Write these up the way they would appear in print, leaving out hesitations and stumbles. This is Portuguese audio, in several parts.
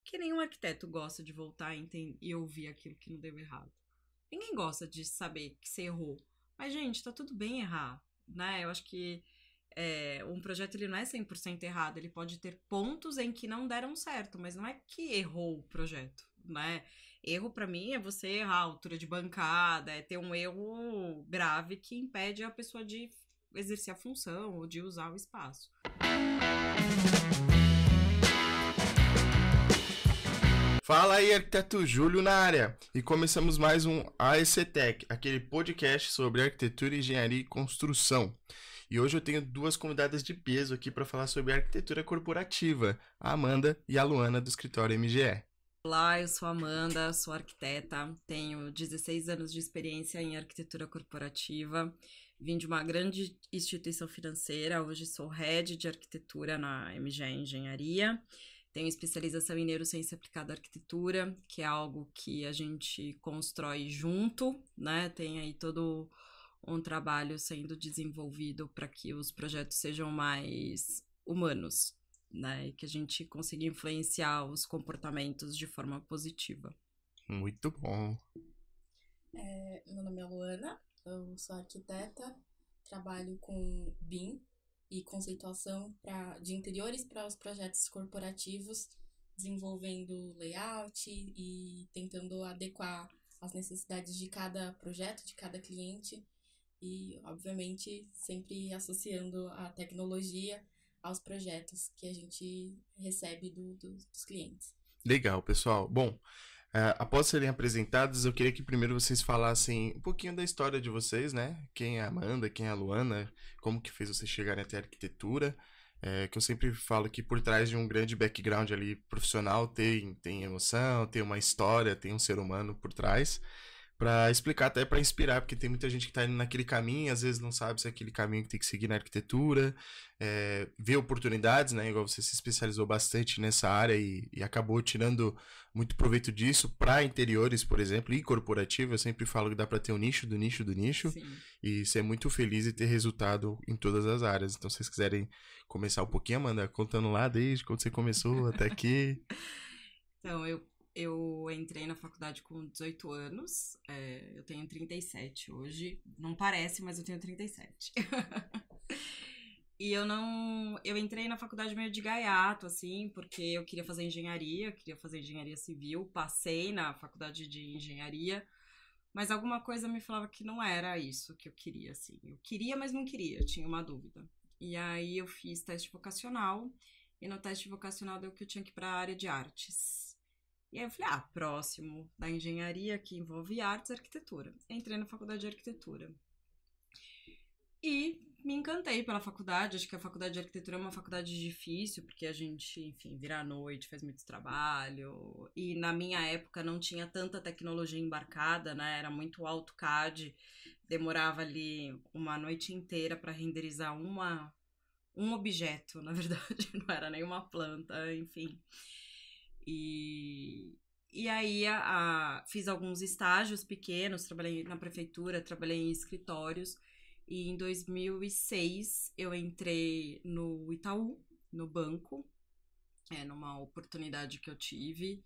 Porque nenhum arquiteto gosta de voltar e ouvir aquilo que não deu errado. Ninguém gosta de saber que você errou. Mas, gente, tá tudo bem errar, né? Eu acho que um projeto ele não é 100% errado. Ele pode ter pontos em que não deram certo, mas não é que errou o projeto, né? Erro, pra mim, é você errar a altura de bancada, é ter um erro grave que impede a pessoa de exercer a função ou de usar o espaço. Fala aí, arquiteto Júlio na área. E começamos mais um AECTech, aquele podcast sobre arquitetura, engenharia e construção. E hoje eu tenho duas convidadas de peso aqui para falar sobre arquitetura corporativa, a Amanda e a Luana do escritório MGE. Olá, eu sou a Amanda, sou arquiteta, tenho 16 anos de experiência em arquitetura corporativa, vim de uma grande instituição financeira, hoje sou head de arquitetura na MGE Engenharia. Tenho especialização em neurociência aplicada à arquitetura, que é algo que a gente constrói junto, né? Tem aí todo um trabalho sendo desenvolvido para que os projetos sejam mais humanos, né? E que a gente consiga influenciar os comportamentos de forma positiva. Muito bom. Meu nome é Luana, eu sou arquiteta, trabalho com BIM e conceituação de interiores para os projetos corporativos, desenvolvendo layout e tentando adequar as necessidades de cada projeto, de cada cliente e, obviamente, sempre associando a tecnologia aos projetos que a gente recebe dos clientes. Legal, pessoal. Bom, após serem apresentados, eu queria que primeiro vocês falassem um pouquinho da história de vocês, né? Quem é a Amanda, quem é a Luana, como que fez vocês chegarem até a arquitetura. Que eu sempre falo que por trás de um grande background ali profissional tem emoção, tem uma história, tem um ser humano por trás. Pra explicar, até pra inspirar, porque tem muita gente que tá indo naquele caminho, às vezes não sabe se é aquele caminho que tem que seguir na arquitetura, vê oportunidades, né? Igual você se especializou bastante nessa área e acabou tirando muito proveito disso para interiores, por exemplo, e corporativo. Eu sempre falo que dá para ter um nicho do nicho do nicho. Sim. E ser muito feliz e ter resultado em todas as áreas. Então, se vocês quiserem começar um pouquinho, Amanda, contando lá desde quando você começou até aqui. Então, eu entrei na faculdade com 18 anos, eu tenho 37 hoje, não parece, mas eu tenho 37. E eu entrei na faculdade meio de gaiato, assim, porque eu queria fazer engenharia civil, passei na faculdade de engenharia, mas alguma coisa me falava que não era isso que eu queria, assim. Eu queria, mas não queria, tinha uma dúvida. E aí eu fiz teste vocacional, e no teste vocacional deu que eu tinha que ir para a área de artes. E aí eu falei, próximo da engenharia, que envolve artes e arquitetura. Entrei na faculdade de arquitetura. E me encantei pela faculdade. Acho que a faculdade de arquitetura é uma faculdade difícil, porque a gente, enfim, vira à noite, faz muito trabalho. E na minha época não tinha tanta tecnologia embarcada, né? Era muito AutoCAD. Demorava ali uma noite inteira para renderizar um objeto, na verdade. Não era nenhuma planta, enfim. E aí fiz alguns estágios pequenos, trabalhei na prefeitura, trabalhei em escritórios. E em 2006 eu entrei no Itaú, no banco, numa oportunidade que eu tive.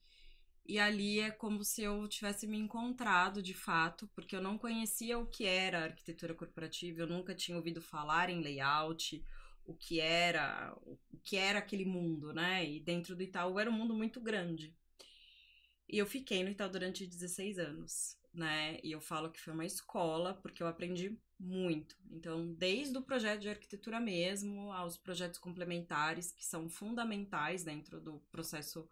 E ali é como se eu tivesse me encontrado de fato, porque eu não conhecia o que era arquitetura corporativa, eu nunca tinha ouvido falar em layout, o que era aquele mundo, né? E dentro do Itaú era um mundo muito grande. E eu fiquei no Itaú durante 16 anos, né? E eu falo que foi uma escola, porque eu aprendi muito. Então, desde o projeto de arquitetura mesmo, aos projetos complementares, que são fundamentais dentro do processo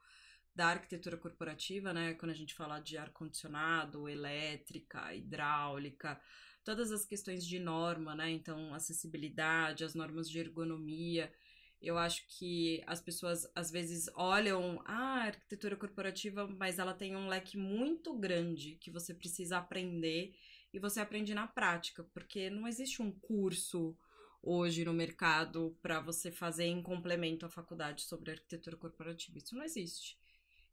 da arquitetura corporativa, né? Quando a gente fala de ar-condicionado, elétrica, hidráulica, todas as questões de norma, né? Então, acessibilidade, as normas de ergonomia. Eu acho que as pessoas às vezes olham a arquitetura corporativa, mas ela tem um leque muito grande que você precisa aprender e você aprende na prática, porque não existe um curso hoje no mercado para você fazer em complemento à faculdade sobre arquitetura corporativa. Isso não existe.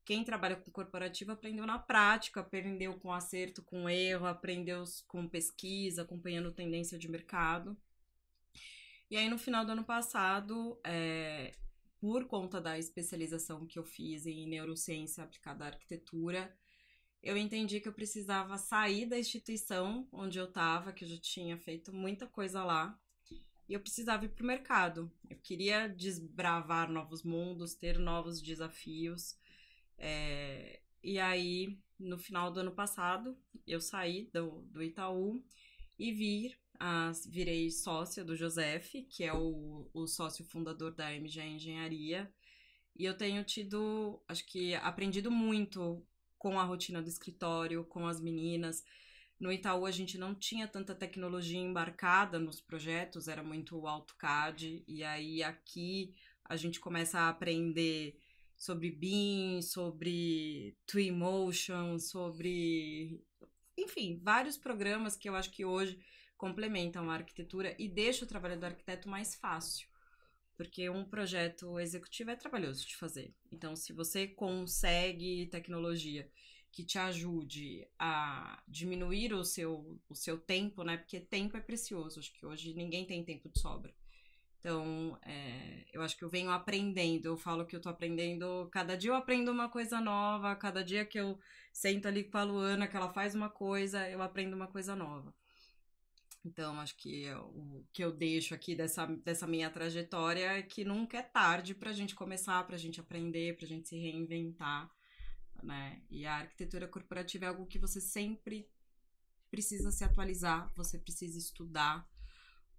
Quem trabalha com corporativo aprendeu na prática, aprendeu com acerto, com erro, aprendeu com pesquisa, acompanhando tendência de mercado. E aí, no final do ano passado, por conta da especialização que eu fiz em neurociência aplicada à arquitetura, eu entendi que eu precisava sair da instituição onde eu estava, que eu já tinha feito muita coisa lá, e eu precisava ir para o mercado. Eu queria desbravar novos mundos, ter novos desafios. E aí, no final do ano passado, eu saí do Itaú e virei sócia do Joseph, que é o sócio fundador da MG Engenharia. E eu tenho acho que aprendido muito com a rotina do escritório, com as meninas. No Itaú a gente não tinha tanta tecnologia embarcada nos projetos, era muito AutoCAD, e aí aqui a gente começa a aprender sobre BIM, sobre Twinmotion, sobre, enfim, vários programas que eu acho que hoje complementam a arquitetura e deixam o trabalho do arquiteto mais fácil. Porque um projeto executivo é trabalhoso de fazer. Então, se você consegue tecnologia que te ajude a diminuir o seu tempo, né? Porque tempo é precioso. Acho que hoje ninguém tem tempo de sobra. Então, eu acho que eu venho aprendendo. Eu falo que eu tô aprendendo. Cada dia eu aprendo uma coisa nova. Cada dia que eu sento ali com a Luana, que ela faz uma coisa, eu aprendo uma coisa nova. Então, acho que o que eu deixo aqui dessa minha trajetória é que nunca é tarde pra gente começar, pra gente aprender, pra gente se reinventar, né? E a arquitetura corporativa é algo que você sempre precisa se atualizar, você precisa estudar,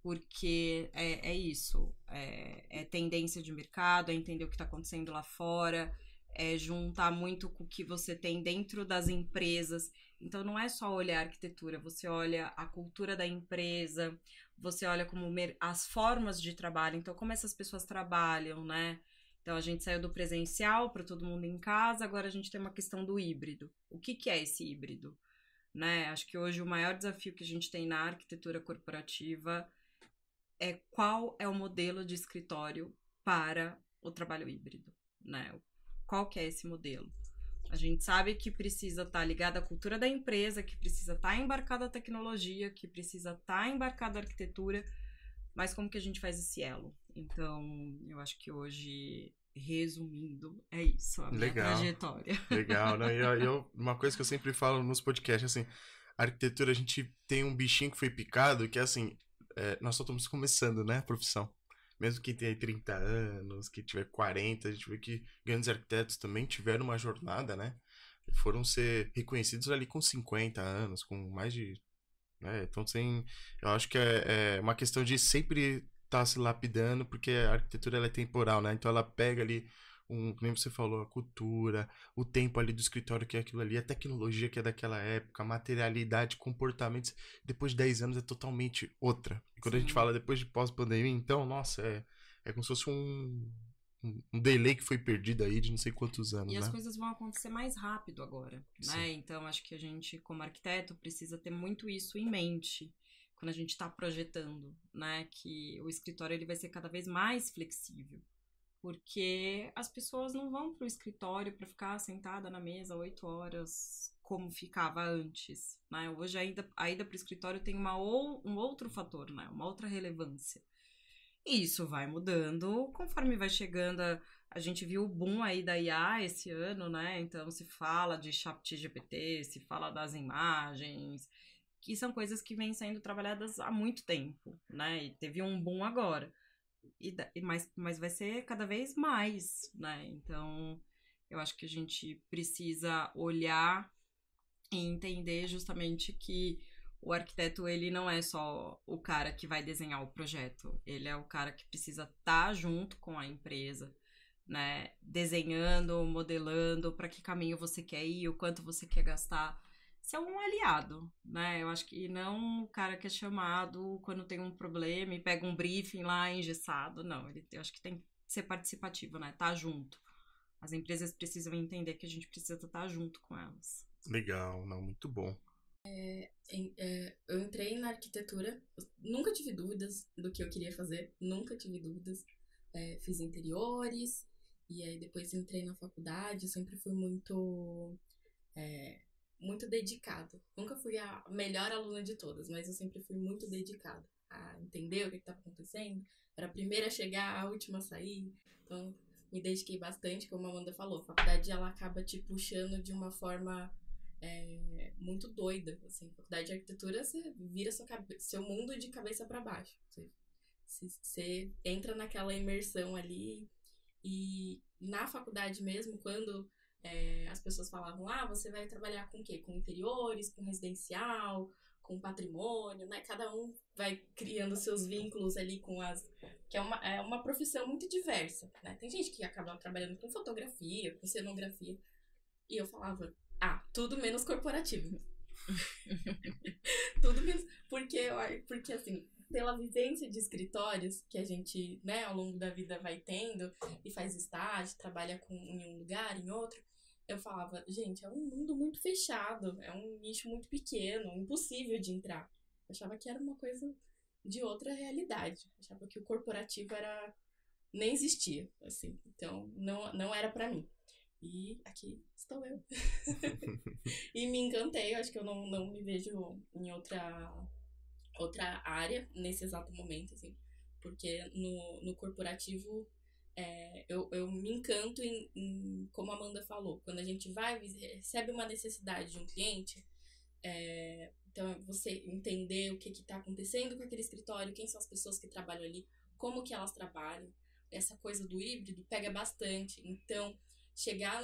porque é isso, é tendência de mercado, é entender o que está acontecendo lá fora, é juntar muito com o que você tem dentro das empresas. Então não é só olhar a arquitetura, você olha a cultura da empresa, você olha como as formas de trabalho, então como essas pessoas trabalham, né? Então a gente saiu do presencial para todo mundo em casa, agora a gente tem uma questão do híbrido. O que é esse híbrido? Né? Acho que hoje o maior desafio que a gente tem na arquitetura corporativa é qual é o modelo de escritório para o trabalho híbrido, né? Qual que é esse modelo? A gente sabe que precisa estar ligado à cultura da empresa, que precisa estar embarcado a tecnologia, que precisa estar embarcado a arquitetura, mas como que a gente faz esse elo? Então, eu acho que hoje, resumindo, é isso, a minha trajetória. Legal, né? Uma coisa que eu sempre falo nos podcasts, assim, a arquitetura, a gente tem um bichinho que foi picado, que é assim, nós só estamos começando, né, a profissão. Mesmo quem tem 30 anos, que tiver 40, a gente vê que grandes arquitetos também tiveram uma jornada, né? Foram ser reconhecidos ali com 50 anos, com mais de... Né? Então, eu acho que é uma questão de sempre estar se lapidando, porque a arquitetura ela é temporal, né? Então ela pega ali como você falou, a cultura, o tempo ali do escritório que é aquilo ali, a tecnologia que é daquela época, a materialidade, comportamentos, depois de 10 anos é totalmente outra. E quando a gente fala depois de pós-pandemia, então, nossa, é como se fosse um delay que foi perdido aí de não sei quantos anos, E né? as coisas vão acontecer mais rápido agora, Sim. né? Então, acho que a gente, como arquiteto, precisa ter muito isso em mente quando a gente está projetando, né? Que o escritório ele vai ser cada vez mais flexível. Porque as pessoas não vão para o escritório para ficar sentada na mesa 8 horas como ficava antes, né? Hoje a ida para o escritório tem um outro fator, né? Uma outra relevância. E isso vai mudando conforme vai chegando. A gente viu o boom aí da IA esse ano, né? Então se fala de ChatGPT, se fala das imagens, que são coisas que vêm sendo trabalhadas há muito tempo, né? E teve um boom agora. Mas vai ser cada vez mais, né? Então, eu acho que a gente precisa olhar e entender justamente que o arquiteto, ele não é só o cara que vai desenhar o projeto, ele é o cara que precisa estar junto com a empresa, né? Desenhando, modelando, para que caminho você quer ir, o quanto você quer gastar. Ser um aliado, né? Eu acho que não o cara que é chamado quando tem um problema e pega um briefing lá engessado. Não, eu acho que tem que ser participativo, né? Tá junto. As empresas precisam entender que a gente precisa estar junto com elas. Legal, não, muito bom. Eu entrei na arquitetura, nunca tive dúvidas do que eu queria fazer, nunca tive dúvidas. Fiz interiores, e aí depois entrei na faculdade, eu sempre fui muito dedicada. Nunca fui a melhor aluna de todas, mas eu sempre fui muito dedicada a entender o que estava acontecendo. Era a primeira a chegar, a última a sair. Então, me dediquei bastante, como a Amanda falou. A faculdade, ela acaba te puxando de uma forma muito doida, assim. Faculdade de arquitetura, você vira seu mundo de cabeça para baixo. Você entra naquela imersão ali e na faculdade mesmo, quando as pessoas falavam, você vai trabalhar com o quê? Com interiores, com residencial, com patrimônio, né? Cada um vai criando seus vínculos ali com que é uma profissão muito diversa, né? Tem gente que acaba trabalhando com fotografia, com cenografia. E eu falava, tudo menos corporativo. Tudo menos... Porque, assim, pela vivência de escritórios que a gente, né, ao longo da vida vai tendo e faz estágio, trabalha em um lugar, em outro, eu falava, gente, é um mundo muito fechado, é um nicho muito pequeno, impossível de entrar. Eu achava que era uma coisa de outra realidade. Eu achava que o corporativo nem existia, assim. Então, não era pra mim. E aqui estou eu. E me encantei, acho que eu não me vejo em outra área nesse exato momento, assim. Porque no corporativo, eu me encanto como a Amanda falou, quando a gente recebe uma necessidade de um cliente, então você entender o que está acontecendo com aquele escritório, quem são as pessoas que trabalham ali, como que elas trabalham, essa coisa do híbrido pega bastante. Então, chegar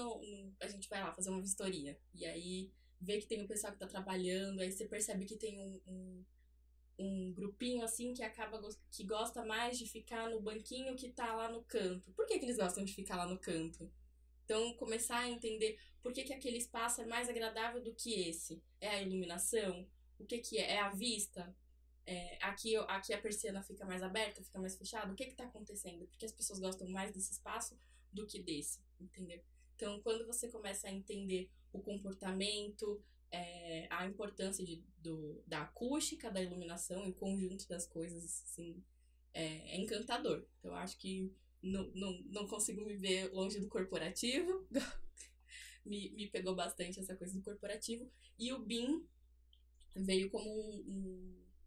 a gente vai lá fazer uma vistoria, e aí ver que tem um pessoal que está trabalhando, aí você percebe que tem um grupinho assim que gosta mais de ficar no banquinho que tá lá no canto. Por que eles gostam de ficar lá no canto? Então, começar a entender por que aquele espaço é mais agradável do que esse. É a iluminação? O que é? É a vista? Aqui a persiana fica mais aberta, fica mais fechada? O que tá acontecendo? Porque as pessoas gostam mais desse espaço do que desse, entendeu? Então, quando você começa a entender o comportamento, a importância da acústica, da iluminação, o conjunto das coisas, assim, é encantador. Então, eu acho que não consigo me ver longe do corporativo. me pegou bastante essa coisa do corporativo. E o BIM veio como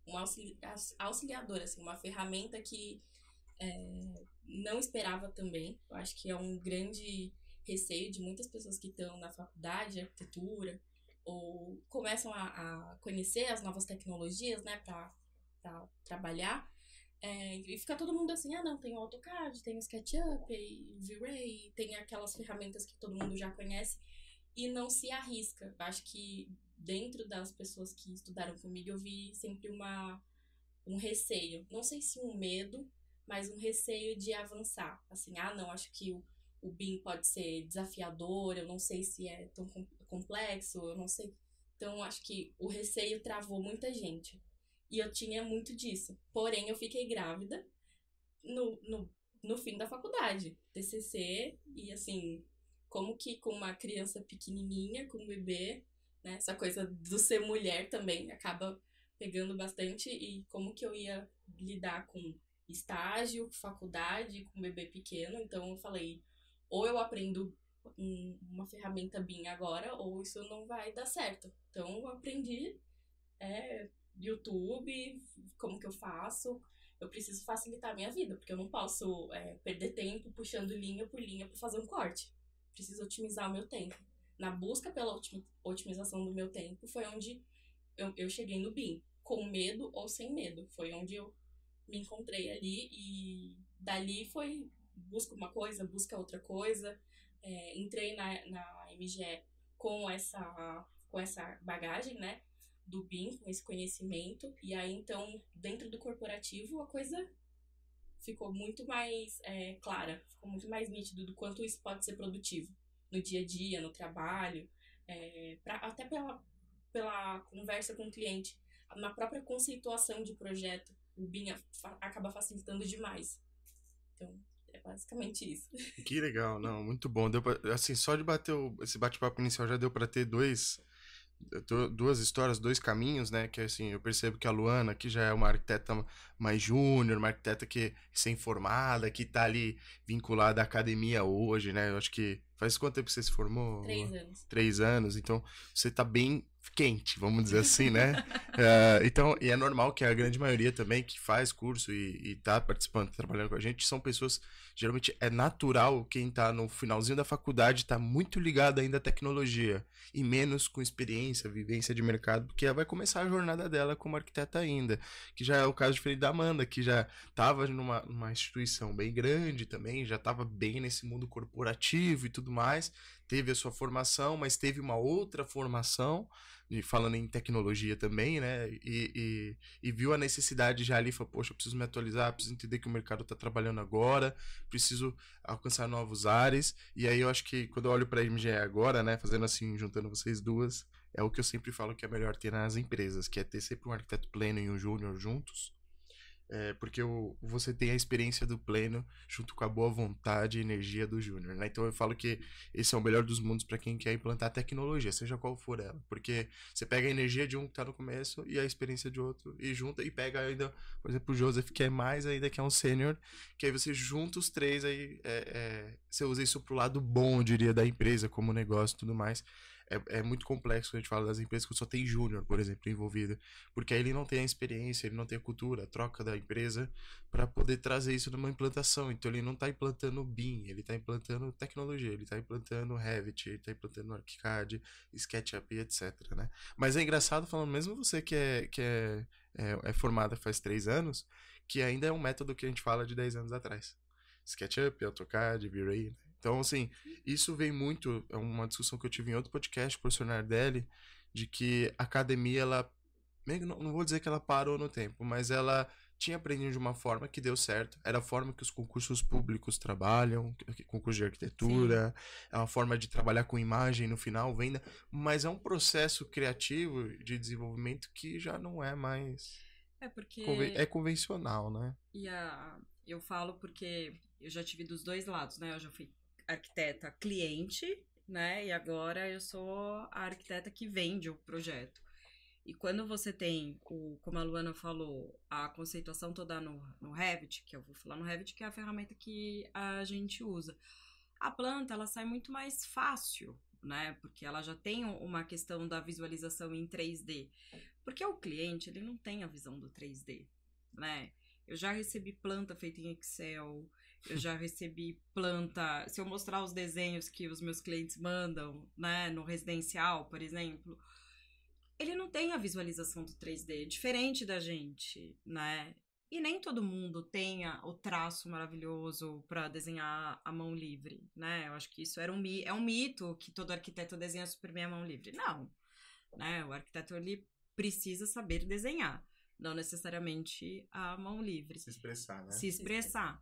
um auxiliador, assim, uma ferramenta que não esperava também. Eu acho que é um grande receio de muitas pessoas que estão na faculdade de arquitetura ou começam a conhecer as novas tecnologias, né, para trabalhar. E fica todo mundo assim, não, tem o AutoCAD, tem o SketchUp, V-Ray, tem aquelas ferramentas que todo mundo já conhece e não se arrisca. Acho que dentro das pessoas que estudaram comigo eu vi sempre um receio, não sei se um medo, mas um receio de avançar. Assim, não, acho que o BIM pode ser desafiador, eu não sei se é tão complexo, eu não sei. Então, acho que o receio travou muita gente. E eu tinha muito disso. Porém, eu fiquei grávida no fim da faculdade, TCC, e assim, como que com uma criança pequenininha, com um bebê, né, essa coisa do ser mulher também acaba pegando bastante, e como que eu ia lidar com estágio, faculdade, com um bebê pequeno. Então eu falei, ou eu aprendo uma ferramenta BIM agora, ou isso não vai dar certo. Então eu aprendi YouTube, como que eu faço. Eu preciso facilitar a minha vida, porque eu não posso perder tempo puxando linha por linha para fazer um corte. Preciso otimizar o meu tempo. Na busca pela otimização do meu tempo foi onde eu cheguei no BIM, com medo ou sem medo. Foi onde eu me encontrei ali, e dali foi busca uma coisa, busca outra coisa. Entrei na MGE com essa bagagem, né, do BIM, com esse conhecimento, e aí então dentro do corporativo a coisa ficou muito mais clara, ficou muito mais nítido do quanto isso pode ser produtivo no dia a dia, no trabalho, até pela conversa com o cliente, na própria conceituação de projeto, o BIM acaba facilitando demais. Então, é basicamente isso. Que legal, não, muito bom. Deu pra, assim, só de bater esse bate-papo inicial já deu para ter duas histórias, dois caminhos, né? Que assim, eu percebo que a Luana aqui já é uma arquiteta mais júnior, uma arquiteta que recém-formada, que tá ali vinculada à academia hoje, né? Eu acho que Faz quanto tempo que você se formou? 3 anos. 3 anos, então você tá bem quente, vamos dizer assim, né? Então, e é normal que a grande maioria também que faz curso e tá participando, trabalhando com a gente, são pessoas, geralmente é natural quem tá no finalzinho da faculdade tá muito ligado ainda à tecnologia e menos com experiência, vivência de mercado, porque ela vai começar a jornada dela como arquiteta ainda, que já é o caso diferente da Amanda, que já tava numa instituição bem grande também, já tava bem nesse mundo corporativo e tudo mais, teve a sua formação, mas teve uma outra formação, falando em tecnologia também, né? E viu a necessidade já ali, falou, poxa, eu preciso me atualizar, preciso entender que o mercado está trabalhando agora, preciso alcançar novos ares. E aí eu acho que quando eu olho para a MGE agora, né, fazendo assim, juntando vocês duas, é o que eu sempre falo que é melhor ter nas empresas, que é ter sempre um arquiteto pleno e um júnior juntos. Porque você tem a experiência do pleno junto com a boa vontade e energia do júnior, né? Então eu falo que esse é o melhor dos mundos para quem quer implantar tecnologia, seja qual for ela. Porque você pega a energia de um que tá no começo e a experiência de outro e junta e pega ainda, por exemplo, o Joseph, que é mais ainda, que é um sênior, que aí você junta os três, aí você usa isso pro lado bom, eu diria, da empresa, como negócio e tudo mais. É muito complexo quando a gente fala das empresas que só tem júnior, por exemplo, envolvido. Porque aí ele não tem a experiência, ele não tem a cultura, a troca da empresa para poder trazer isso numa implantação. Então ele não está implantando BIM, ele está implantando tecnologia, ele está implantando Revit, ele está implantando ArchiCAD, SketchUp e etc, né? Mas é engraçado falando, mesmo você que é formada faz 3 anos, que ainda é um método que a gente fala de 10 anos atrás. SketchUp, AutoCAD, V-Ray, né? Então, assim, isso vem muito, é uma discussão que eu tive em outro podcast com o professor Nardelli, de que a academia, ela, não vou dizer que ela parou no tempo, mas ela tinha aprendido de uma forma que deu certo, era a forma que os concursos públicos trabalham, concurso de arquitetura, sim, é uma forma de trabalhar com imagem no final, venda, mas é um processo criativo de desenvolvimento que já não é mais... porque... É convencional, né? Eu falo porque eu já tive dos dois lados, né? Eu já fui arquiteta cliente, né? E agora eu sou a arquiteta que vende o projeto. E quando você tem, como a Luana falou, a conceituação toda no Revit, que eu vou falar no Revit, que é a ferramenta que a gente usa, a planta, ela sai muito mais fácil, né? Porque ela já tem uma questão da visualização em 3D. Porque o cliente, ele não tem a visão do 3D, né? Eu já recebi planta feita em Excel, eu já recebi planta... Se eu mostrar os desenhos que os meus clientes mandam, né, no residencial, por exemplo, ele não tem a visualização do 3D, diferente da gente, né? E nem todo mundo tenha o traço maravilhoso para desenhar a mão livre, né? Eu acho que isso é um mito que todo arquiteto desenha super bem a mão livre. Não, né? O arquiteto, ele precisa saber desenhar, não necessariamente a mão livre. Se expressar, né? Se expressar.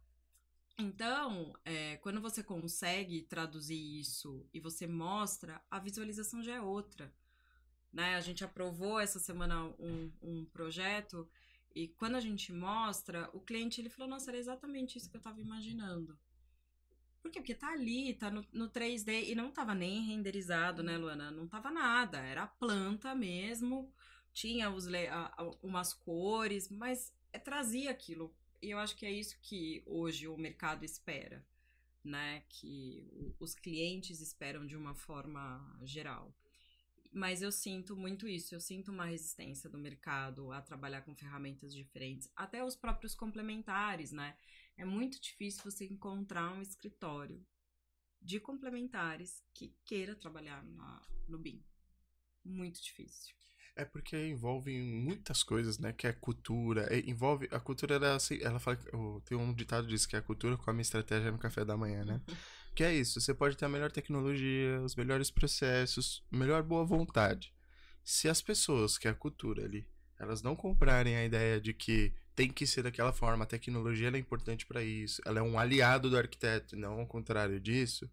Então, quando você consegue traduzir isso e você mostra, a visualização já é outra, né? A gente aprovou essa semana um projeto e quando a gente mostra, o cliente, ele falou, nossa, era exatamente isso que eu estava imaginando. Por quê? Porque tá ali, tá no 3D e não tava nem renderizado, né, Luana? Não tava nada, era a planta mesmo, tinha umas cores, mas trazia aquilo. E eu acho que é isso que hoje o mercado espera, né? Que os clientes esperam de uma forma geral. Mas eu sinto muito isso, eu sinto uma resistência do mercado a trabalhar com ferramentas diferentes, até os próprios complementares, né? É muito difícil você encontrar um escritório de complementares que queira trabalhar no BIM. Muito difícil. É porque envolve muitas coisas, né? Que é cultura. Envolve. A cultura, ela fala. Tem um ditado que diz que a cultura come estratégia no café da manhã, né? Que é isso. Você pode ter a melhor tecnologia, os melhores processos, a melhor boa vontade. Se as pessoas, que é a cultura ali, elas não comprarem a ideia de que tem que ser daquela forma, a tecnologia ela é importante para isso, ela é um aliado do arquiteto, não ao contrário disso,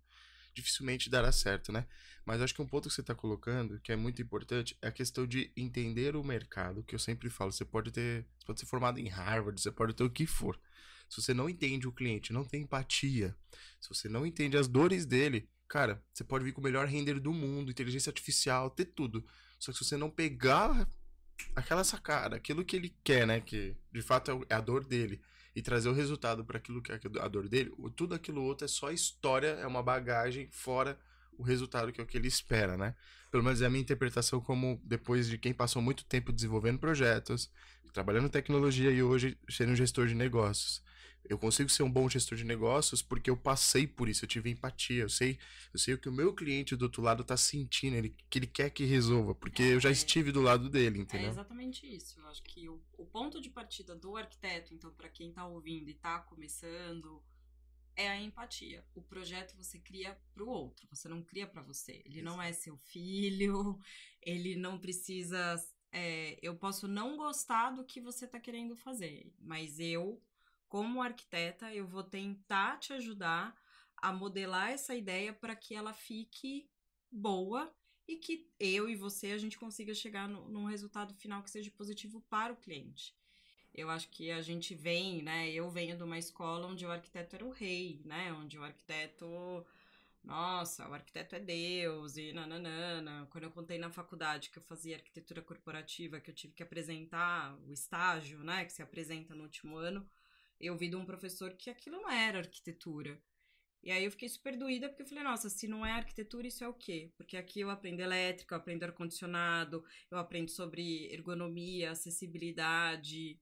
dificilmente dará certo, né? Mas acho que um ponto que você está colocando, que é muito importante, é a questão de entender o mercado, que eu sempre falo, você pode ser formado em Harvard, você pode ter o que for. Se você não entende o cliente, não tem empatia, se você não entende as dores dele, cara, você pode vir com o melhor render do mundo, inteligência artificial, ter tudo. Só que se você não pegar aquela sacada, aquilo que ele quer, né, que de fato é a dor dele, e trazer o resultado para aquilo que é a dor dele, tudo aquilo outro é só história, é uma bagagem fora o resultado que é o que ele espera, né? Pelo menos é a minha interpretação como depois de quem passou muito tempo desenvolvendo projetos, trabalhando em tecnologia e hoje sendo um gestor de negócios. Eu consigo ser um bom gestor de negócios porque eu passei por isso, eu tive empatia, eu sei o que o meu cliente do outro lado tá sentindo, que ele quer que resolva, porque eu já estive do lado dele, É entendeu? exatamente isso. Eu acho que o ponto de partida do arquiteto, então, para quem tá ouvindo e tá começando, é a empatia. O projeto você cria pro outro, você não cria para você. Ele não é seu filho, ele não precisa. Eu posso não gostar do que você tá querendo fazer, mas eu, como arquiteta, eu vou tentar te ajudar a modelar essa ideia para que ela fique boa e que eu e você a gente consiga chegar num resultado final que seja positivo para o cliente. Eu acho que a gente vem, né? Eu venho de uma escola onde o arquiteto era o rei, né? Onde o arquiteto, nossa, o arquiteto é Deus e nananana. Quando eu contei na faculdade que eu fazia arquitetura corporativa, que eu tive que apresentar o estágio, né? Que se apresenta no último ano, eu vi de um professor que aquilo não era arquitetura. E aí eu fiquei super doída, porque eu falei, nossa, se não é arquitetura, isso é o quê? Porque aqui eu aprendo elétrica, eu aprendo ar-condicionado, eu aprendo sobre ergonomia, acessibilidade.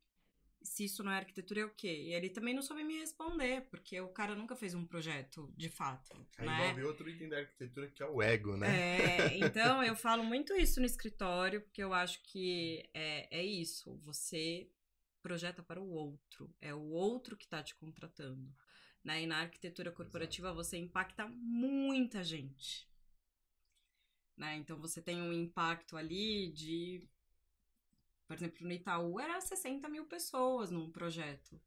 Se isso não é arquitetura, é o quê? E ele também não soube me responder, porque o cara nunca fez um projeto, de fato, Aí né? envolve outro item da arquitetura que é o ego, né? Então eu falo muito isso no escritório, porque eu acho que é isso, você projeta para o outro, é o outro que está te contratando, né? E na arquitetura corporativa você impacta muita gente, né? Então você tem um impacto ali de, por exemplo, no Itaú era 60 mil pessoas num projeto,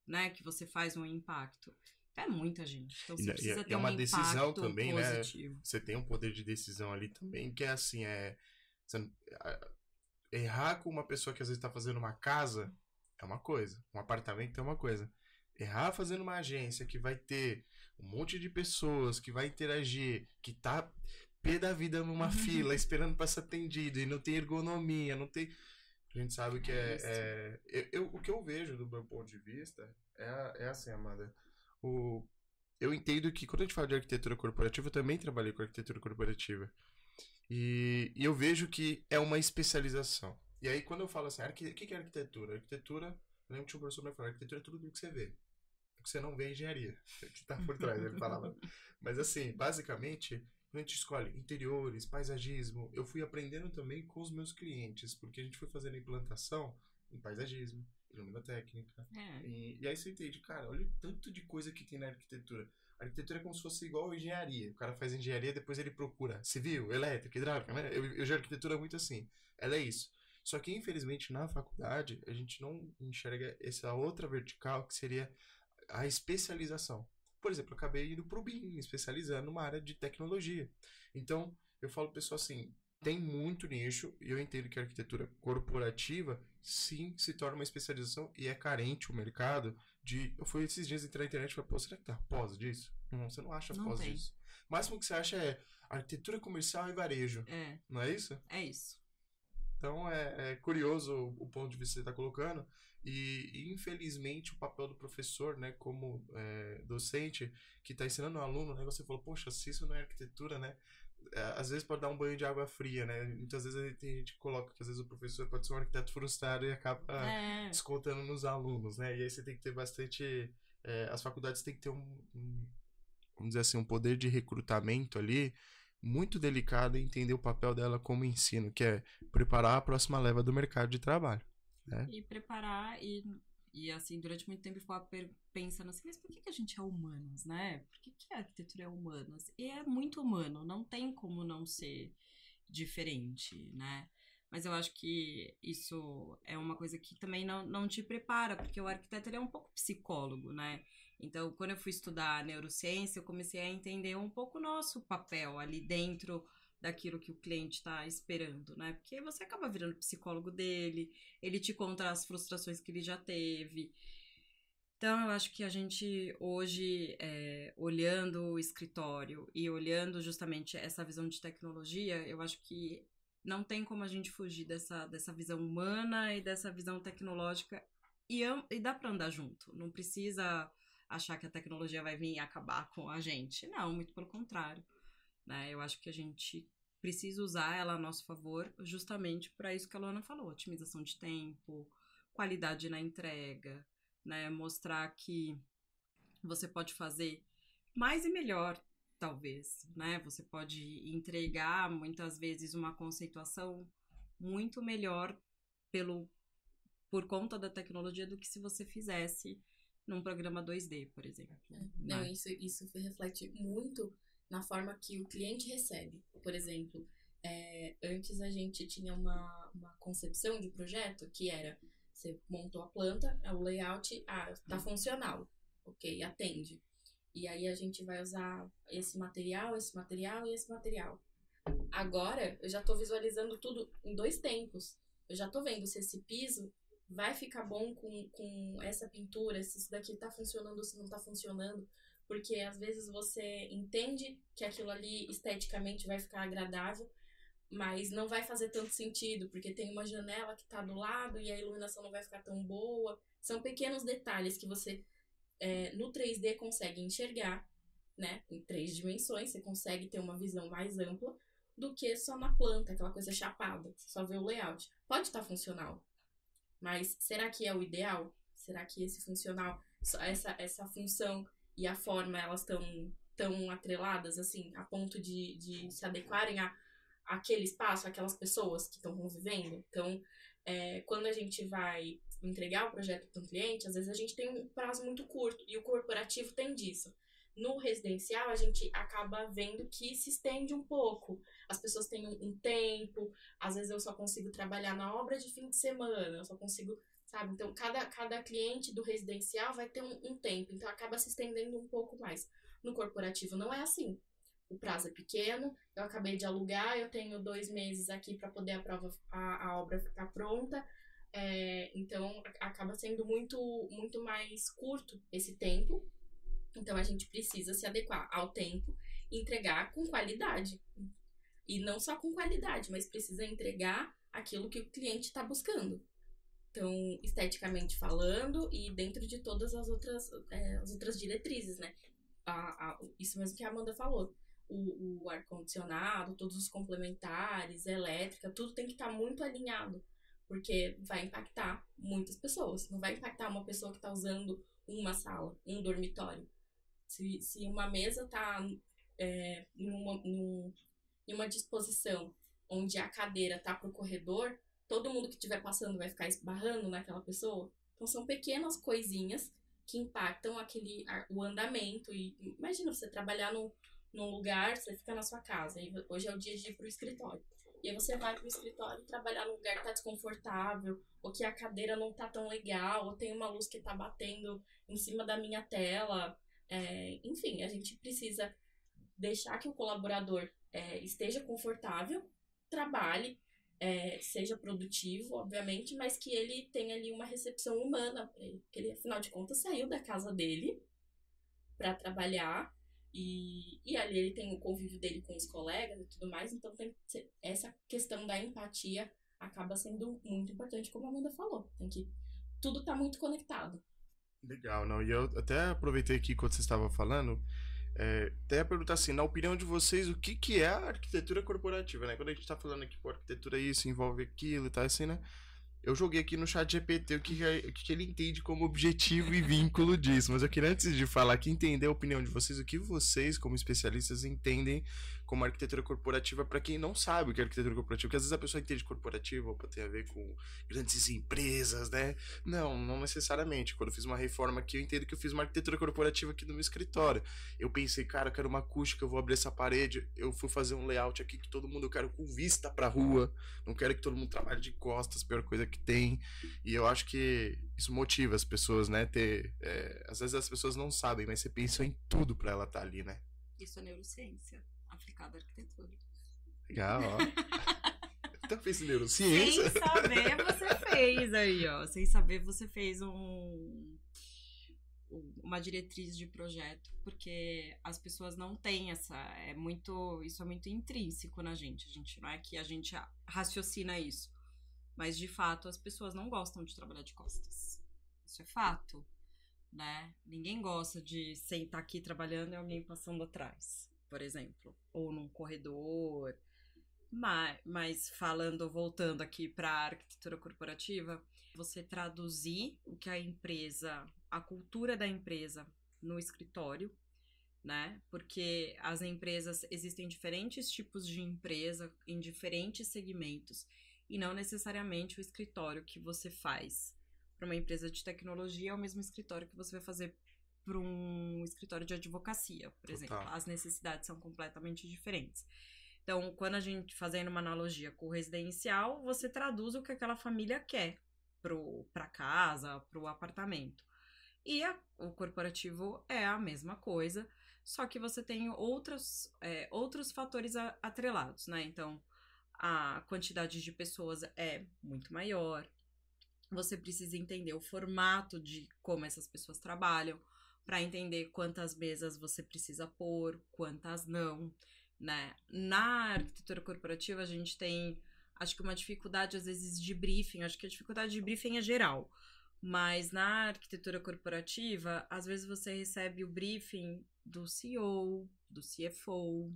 né? Que você faz um impacto. É muita gente. Então você precisa ter é um uma decisão impacto também, positivo. né? Você tem um poder de decisão ali também, que é assim, errar com uma pessoa que às vezes está fazendo uma casa é uma coisa, um apartamento é uma coisa. Errar fazendo uma agência que vai ter um monte de pessoas, que vai interagir, que tá pé da vida numa fila, esperando para ser atendido, e não tem ergonomia, não tem. A gente sabe que o que eu vejo do meu ponto de vista é assim, Amanda. Eu entendo que quando a gente fala de arquitetura corporativa, eu também trabalhei com arquitetura corporativa. E eu vejo que é uma especialização. E aí, quando eu falo assim, o que é arquitetura? Arquitetura, eu lembro que tinha um professor me falando, arquitetura é tudo aquilo que você vê. O que você não vê é engenharia. Que tá por trás, ele falava. Mas assim, basicamente, quando a gente escolhe interiores, paisagismo, eu fui aprendendo também com os meus clientes, porque a gente foi fazendo implantação em paisagismo, iluminotécnica. E aí você entende, cara, olha o tanto de coisa que tem na arquitetura. A arquitetura é como se fosse igual a engenharia. O cara faz engenharia, depois ele procura civil, elétrica, hidráulica, né? Eu vejo a arquitetura muito assim. Ela é isso. Só que, infelizmente, na faculdade, a gente não enxerga essa outra vertical, que seria a especialização. Por exemplo, eu acabei indo pro BIM, me especializando numa área de tecnologia. Então, eu falo pro pessoal assim, tem muito nicho, e eu entendo que a arquitetura corporativa, sim, se torna uma especialização, e é carente o mercado de... Eu fui esses dias entrar na internet e falei, pô, será que tá pós disso? Não, você não acha Não pós tem. disso. O máximo que você acha é arquitetura comercial e varejo. Não é isso? É isso. Então é curioso o ponto de vista que você está colocando e infelizmente o papel do professor, né, como docente que está ensinando o aluno, né, você falou, poxa, se isso não é arquitetura, né, às vezes pode dar um banho de água fria, né, muitas vezes tem gente que coloca que às vezes o professor pode ser um arquiteto frustrado e acaba descontando nos alunos, né, e aí você tem que ter bastante, as faculdades têm que ter vamos dizer assim, um poder de recrutamento ali muito delicado em entender o papel dela como ensino, que é preparar a próxima leva do mercado de trabalho. Né? E preparar e assim, durante muito tempo eu ficava pensando assim, mas por que a gente é humanos, né? Por que a arquitetura é humanas? E é muito humano, não tem como não ser diferente, né? Mas eu acho que isso é uma coisa que também não te prepara, porque o arquiteto ele é um pouco psicólogo, né? Então, quando eu fui estudar neurociência, eu comecei a entender um pouco o nosso papel ali dentro daquilo que o cliente está esperando, né? Porque você acaba virando psicólogo dele, ele te conta as frustrações que ele já teve. Então, eu acho que a gente hoje, olhando o escritório e olhando justamente essa visão de tecnologia, eu acho que não tem como a gente fugir dessa visão humana e dessa visão tecnológica e dá pra andar junto. Não precisa achar que a tecnologia vai vir e acabar com a gente. Não, muito pelo contrário, né? Eu acho que a gente precisa usar ela a nosso favor justamente para isso que a Luana falou, otimização de tempo, qualidade na entrega, né? Mostrar que você pode fazer mais e melhor, talvez, né? Você pode entregar muitas vezes uma conceituação muito melhor por conta da tecnologia do que se você fizesse num programa 2D, por exemplo. Não, Né? isso reflete muito na forma que o cliente recebe. Por exemplo, antes a gente tinha uma concepção de projeto que era, você montou a planta, o layout, tá funcional, ok, atende. E aí a gente vai usar esse material e esse material. Agora, eu já tô visualizando tudo em 2 tempos. Eu já tô vendo se esse piso vai ficar bom com essa pintura, se isso daqui tá funcionando ou se não tá funcionando. Porque às vezes você entende que aquilo ali esteticamente vai ficar agradável, mas não vai fazer tanto sentido, porque tem uma janela que tá do lado e a iluminação não vai ficar tão boa. São pequenos detalhes que você no 3D consegue enxergar, né? Em 3 dimensões, você consegue ter uma visão mais ampla do que só na planta, aquela coisa chapada, você só vê o layout. Pode estar funcional, mas será que é o ideal? Será que esse funcional, essa função e a forma, elas estão tão atreladas, assim, a ponto de se adequarem àquele espaço, aquelas pessoas que estão convivendo? Então, quando a gente vai entregar o projeto para um cliente, às vezes a gente tem um prazo muito curto, e o corporativo tem disso. No residencial, a gente acaba vendo que se estende um pouco. As pessoas têm um tempo, às vezes eu só consigo trabalhar na obra de fim de semana, eu só consigo, sabe? Então, cada cliente do residencial vai ter um tempo, então acaba se estendendo um pouco mais. No corporativo não é assim. O prazo é pequeno, eu acabei de alugar, eu tenho 2 meses aqui para poder a obra ficar pronta, então acaba sendo muito mais curto esse tempo. Então a gente precisa se adequar ao tempo e entregar com qualidade. E não só com qualidade, mas precisa entregar aquilo que o cliente está buscando. Então, esteticamente falando e dentro de todas as outras diretrizes, né? Isso mesmo que a Amanda falou. O ar-condicionado, todos os complementares, elétrica, tudo tem que estar muito alinhado. Porque vai impactar muitas pessoas. Não vai impactar uma pessoa que está usando uma sala, um dormitório. Se uma mesa está em uma disposição onde a cadeira está para o corredor, todo mundo que estiver passando vai ficar esbarrando naquela pessoa. Então são pequenas coisinhas que impactam o andamento. E imagina você trabalhar num lugar, você fica na sua casa, e hoje é o dia de ir para o escritório. E aí você vai para o escritório trabalhar num lugar que está desconfortável, ou que a cadeira não está tão legal, ou tem uma luz que está batendo em cima da minha tela. Enfim, a gente precisa deixar que o colaborador esteja confortável, trabalhe, seja produtivo, obviamente, mas que ele tenha ali uma recepção humana para ele, porque ele, afinal de contas, saiu da casa dele para trabalhar e ali ele tem o convívio dele com os colegas e tudo mais, então essa questão da empatia acaba sendo muito importante, como a Amanda falou, tudo tá muito conectado. Legal, não. E eu até aproveitei aqui quando você estava falando, até ia perguntar assim, na opinião de vocês, o que é a arquitetura corporativa, né? Quando a gente tá falando aqui, pô, arquitetura isso, envolve aquilo e tal, assim, né? Eu joguei aqui no chat GPT o que ele entende como objetivo e vínculo disso. Mas eu queria, antes de falar aqui, entender a opinião de vocês, o que vocês, como especialistas, entendem como arquitetura corporativa para quem não sabe o que é arquitetura corporativa. Porque às vezes a pessoa entende corporativa, opa, tem a ver com grandes empresas, né? Não necessariamente. Quando eu fiz uma reforma aqui, eu entendo que eu fiz uma arquitetura corporativa aqui no meu escritório. Eu pensei, cara, eu quero uma acústica, eu vou abrir essa parede. Eu fui fazer um layout aqui que todo mundo, eu quero com vista pra rua. Não quero que todo mundo trabalhe de costas, pior coisa que tem. E eu acho que isso motiva as pessoas, né? Às vezes as pessoas não sabem, mas você pensa em tudo pra ela estar ali, né? Isso é neurociência aplicada à arquitetura. Legal, ó. Então fez neurociência? Sem saber, você fez aí, ó. Sem saber, você fez uma diretriz de projeto, porque as pessoas não têm isso é muito intrínseco na gente. A gente não é que a gente raciocina isso, mas de fato as pessoas não gostam de trabalhar de costas. Isso é fato, né? Ninguém gosta de sentar aqui trabalhando e alguém passando atrás, por exemplo, ou num corredor. Mas voltando aqui para a arquitetura corporativa, você traduzir o que a cultura da empresa no escritório, né? Porque as empresas, existem diferentes tipos de empresa em diferentes segmentos e não necessariamente o escritório que você faz para uma empresa de tecnologia é o mesmo escritório que você vai fazer para um escritório de advocacia, por exemplo. As necessidades são completamente diferentes. Então, quando a gente, fazendo uma analogia com o residencial, você traduz o que aquela família quer para casa, para o apartamento. E o corporativo é a mesma coisa, só que você tem outros fatores atrelados, né? Então, a quantidade de pessoas é muito maior. Você precisa entender o formato de como essas pessoas trabalham, para entender quantas mesas você precisa pôr, quantas não, né? Na arquitetura corporativa, a gente tem, acho que uma dificuldade, às vezes, de briefing. Acho que a dificuldade de briefing é geral. Mas na arquitetura corporativa, às vezes você recebe o briefing do CEO, do CFO,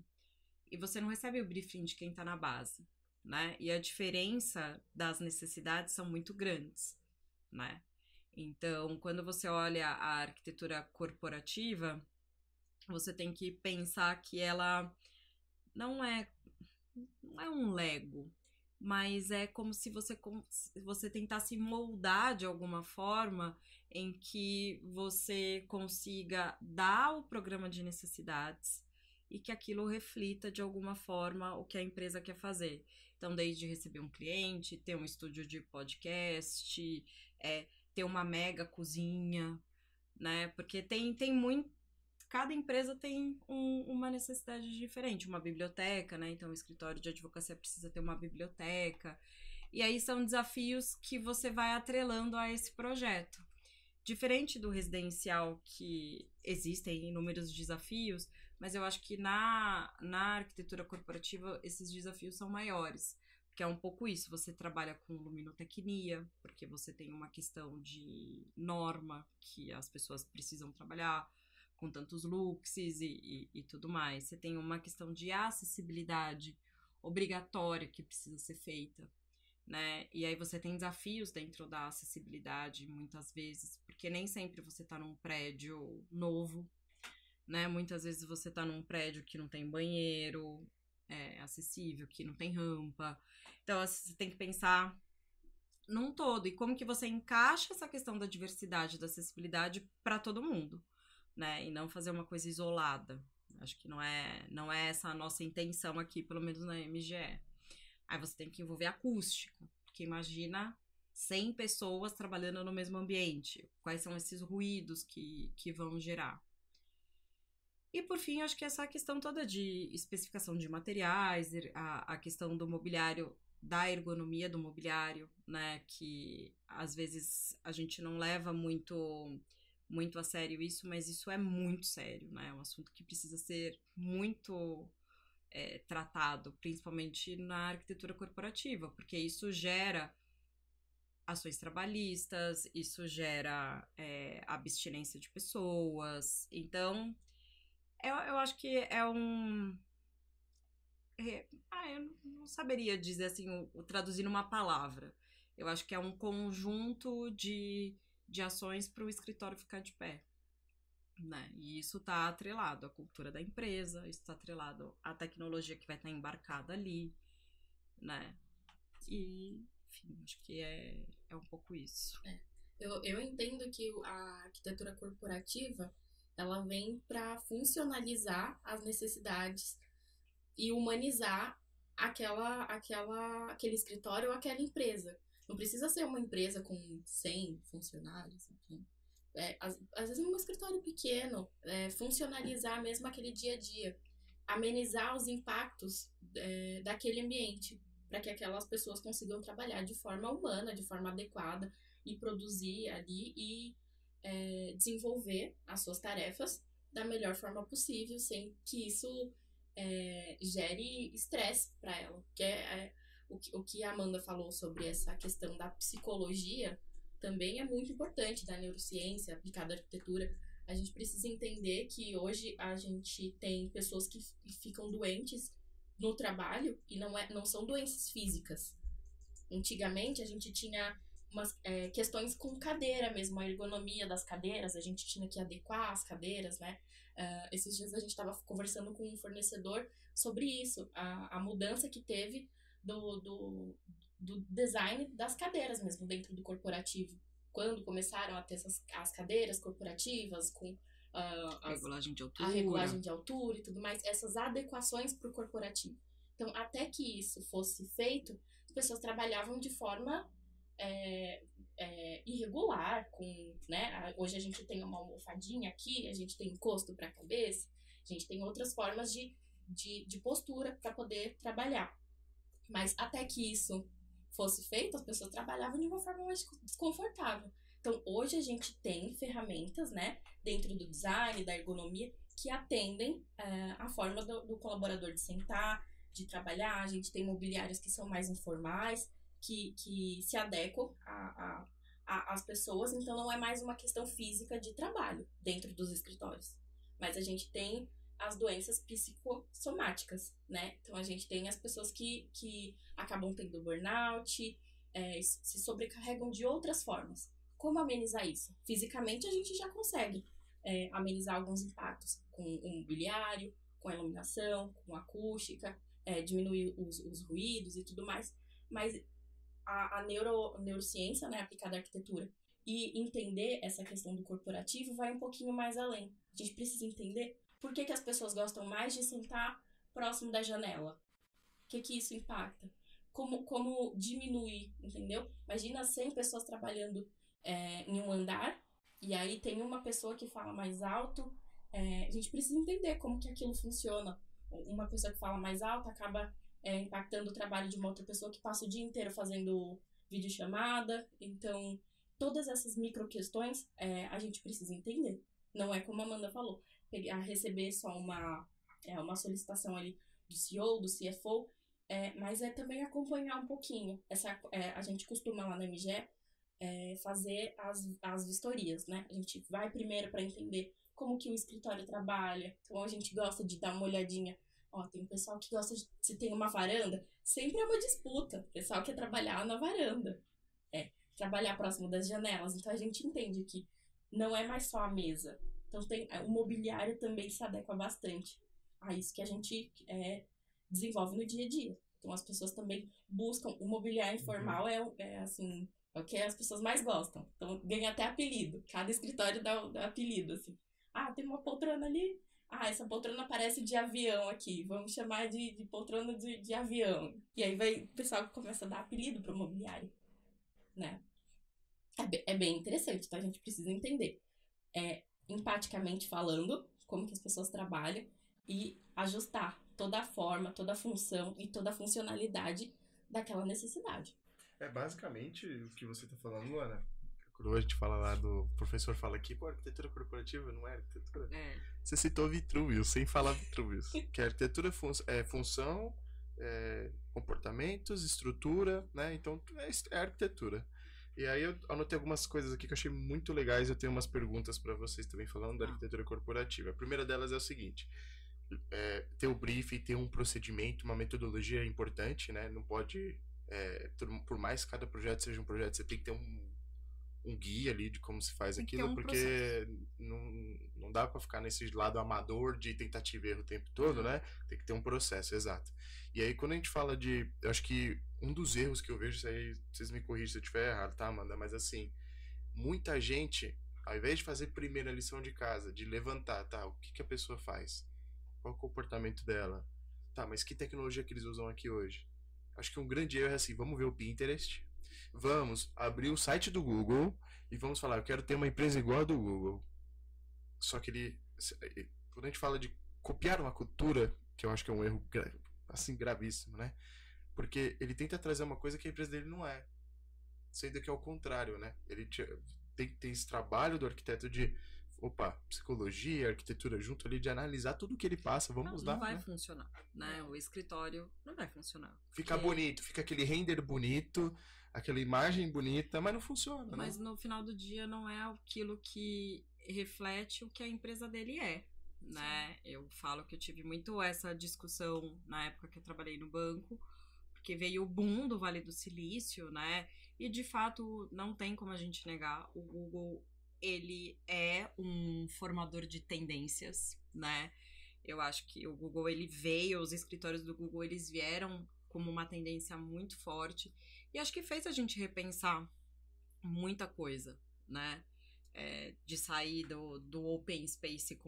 e você não recebe o briefing de quem está na base, né? E a diferença das necessidades são muito grandes, né? Então, quando você olha a arquitetura corporativa, você tem que pensar que ela não é um Lego, mas é como se você tentasse moldar de alguma forma em que você consiga dar o programa de necessidades e que aquilo reflita de alguma forma o que a empresa quer fazer. Então, desde receber um cliente, ter um estúdio de podcast, ter uma mega cozinha, né? Porque tem muito. Cada empresa tem uma necessidade diferente, uma biblioteca, né? Então, o escritório de advocacia precisa ter uma biblioteca. E aí são desafios que você vai atrelando a esse projeto. Diferente do residencial, que existem inúmeros desafios, mas eu acho que na arquitetura corporativa esses desafios são maiores. Porque é um pouco isso, você trabalha com luminotecnia, porque você tem uma questão de norma que as pessoas precisam trabalhar, com tantos luxes e tudo mais. Você tem uma questão de acessibilidade obrigatória que precisa ser feita, né? E aí você tem desafios dentro da acessibilidade, muitas vezes, porque nem sempre você tá num prédio novo, né? Muitas vezes você tá num prédio que não tem banheiro acessível, que não tem rampa. Então, você tem que pensar num todo. E como que você encaixa essa questão da diversidade, da acessibilidade para todo mundo, né? E não fazer uma coisa isolada. Acho que não é essa a nossa intenção aqui, pelo menos na MGE. Aí você tem que envolver acústica, porque imagina 100 pessoas trabalhando no mesmo ambiente. Quais são esses ruídos que vão gerar? E por fim, acho que essa questão toda de especificação de materiais, a questão do mobiliário, da ergonomia do mobiliário, né? Que às vezes a gente não leva muito a sério isso, mas isso é muito sério, né? É um assunto que precisa ser muito tratado, principalmente na arquitetura corporativa, porque isso gera ações trabalhistas, isso gera abstinência de pessoas. Então, eu acho que eu não saberia dizer assim, traduzir numa palavra. Eu acho que é um conjunto de ações para o escritório ficar de pé, né? E isso está atrelado à cultura da empresa, isso está atrelado à tecnologia que vai estar embarcada ali, né? E, enfim, acho que é um pouco isso. Eu entendo que a arquitetura corporativa ela vem para funcionalizar as necessidades e humanizar aquele escritório ou aquela empresa. Não precisa ser uma empresa com 100 funcionários, enfim. Às vezes um escritório pequeno, funcionalizar mesmo aquele dia a dia, amenizar os impactos daquele ambiente, para que aquelas pessoas consigam trabalhar de forma humana, de forma adequada e produzir ali e desenvolver as suas tarefas da melhor forma possível, sem que isso gere estresse para ela. Que o que a Amanda falou sobre essa questão da psicologia também é muito importante da neurociência aplicada à arquitetura. A gente precisa entender que hoje a gente tem pessoas que ficam doentes no trabalho e não são doenças físicas. Antigamente a gente tinha umas questões com cadeira mesmo, a ergonomia das cadeiras, a gente tinha que adequar as cadeiras, né? Esses dias a gente estava conversando com um fornecedor sobre isso, a mudança que teve do design das cadeiras mesmo dentro do corporativo. Quando começaram a ter as cadeiras corporativas com a regulagem de altura e tudo mais, essas adequações para o corporativo. Então, até que isso fosse feito, as pessoas trabalhavam de forma irregular, né? Hoje a gente tem uma almofadinha aqui, a gente tem encosto para a cabeça, a gente tem outras formas de postura para poder trabalhar. Mas até que isso fosse feito, as pessoas trabalhavam de uma forma mais desconfortável. Então, hoje a gente tem ferramentas, né, dentro do design, da ergonomia, que atendem a forma do colaborador de sentar, de trabalhar. A gente tem mobiliários que são mais informais, que se adequam às pessoas. Então, não é mais uma questão física de trabalho dentro dos escritórios. Mas a gente tem as doenças psicossomáticas, né? Então, a gente tem as pessoas que acabam tendo burnout, se sobrecarregam de outras formas. Como amenizar isso? Fisicamente, a gente já consegue amenizar alguns impactos com o mobiliário, com a iluminação, com a acústica, diminuir os ruídos e tudo mais. Mas a neurociência, né, aplicada à arquitetura, e entender essa questão do corporativo vai um pouquinho mais além. A gente precisa entender por que as pessoas gostam mais de sentar próximo da janela. O que isso impacta? Como diminuir, entendeu? Imagina 100 pessoas trabalhando em um andar, e aí tem uma pessoa que fala mais alto. A gente precisa entender como que aquilo funciona. Uma pessoa que fala mais alto acaba impactando o trabalho de uma outra pessoa que passa o dia inteiro fazendo videochamada. Então, todas essas micro questões a gente precisa entender. Não é como a Amanda falou, receber só uma solicitação ali do CEO, do CFO, mas também acompanhar um pouquinho. A gente costuma lá na MGE fazer as vistorias, né? A gente vai primeiro para entender como que o escritório trabalha. Então a gente gosta de dar uma olhadinha. Tem um pessoal que gosta se tem uma varanda, sempre é uma disputa. O pessoal quer trabalhar na varanda, trabalhar próximo das janelas. Então a gente entende que não é mais só a mesa. Então o mobiliário também se adequa bastante a isso que a gente desenvolve no dia a dia. Então as pessoas também buscam o mobiliário informal, assim, é o que as pessoas mais gostam. Então ganha até apelido. Cada escritório dá apelido, assim. Tem uma poltrona ali. Essa poltrona parece de avião aqui. Vamos chamar de poltrona de avião. E aí o pessoal começa a dar apelido pro mobiliário, né? É bem interessante, então a gente precisa entender. Empaticamente falando, como que as pessoas trabalham e ajustar toda a forma, toda a função e toda a funcionalidade daquela necessidade. Basicamente o que você está falando, Luana. Quando a gente fala lá o professor fala aqui, arquitetura corporativa não é arquitetura? Você citou Vitruvius, sem falar Vitruvius. Que a arquitetura é função, comportamentos, estrutura, né? Então é arquitetura. E aí eu anotei algumas coisas aqui que eu achei muito legais. Eu tenho umas perguntas para vocês também falando da arquitetura corporativa. A primeira delas é o seguinte: ter o briefing, ter um procedimento, uma metodologia é importante, né? Não pode, por mais que cada projeto seja um projeto, você tem que ter um guia ali de como se faz aquilo, porque não dá para ficar nesse lado amador de tentativa e erro o tempo todo, né? Tem que ter um processo, exato. E aí quando a gente fala eu acho que um dos erros que eu vejo, isso aí, vocês me corrigem se eu estiver errado, tá, Amanda? Mas assim, muita gente, ao invés de fazer primeira lição de casa, de levantar, tá, o que a pessoa faz? Qual o comportamento dela? Tá, mas que tecnologia que eles usam aqui hoje? Acho que um grande erro é assim, vamos ver o Pinterest, vamos abrir o site do Google e vamos falar, eu quero ter uma empresa igual a do Google. Só que quando a gente fala de copiar uma cultura, que eu acho que é um erro assim gravíssimo, né? Porque ele tenta trazer uma coisa que a empresa dele não é. Sendo que é o contrário, né? Ele tem esse trabalho do arquiteto de psicologia, arquitetura junto ali, de analisar tudo que ele passa, vamos lá. Não vai funcionar, né? O escritório não vai funcionar. Fica bonito, fica aquele render bonito, aquela imagem bonita, mas não funciona, né? Mas no final do dia não é aquilo que reflete o que a empresa dele é, né? Sim. Eu falo que eu tive muito essa discussão na época que eu trabalhei no banco, porque veio o boom do Vale do Silício, né? E de fato não tem como a gente negar, o Google, ele é um formador de tendências, né? Eu acho que o Google, ele veio, os escritórios do Google, eles vieram como uma tendência muito forte e acho que fez a gente repensar muita coisa, né? De sair do open space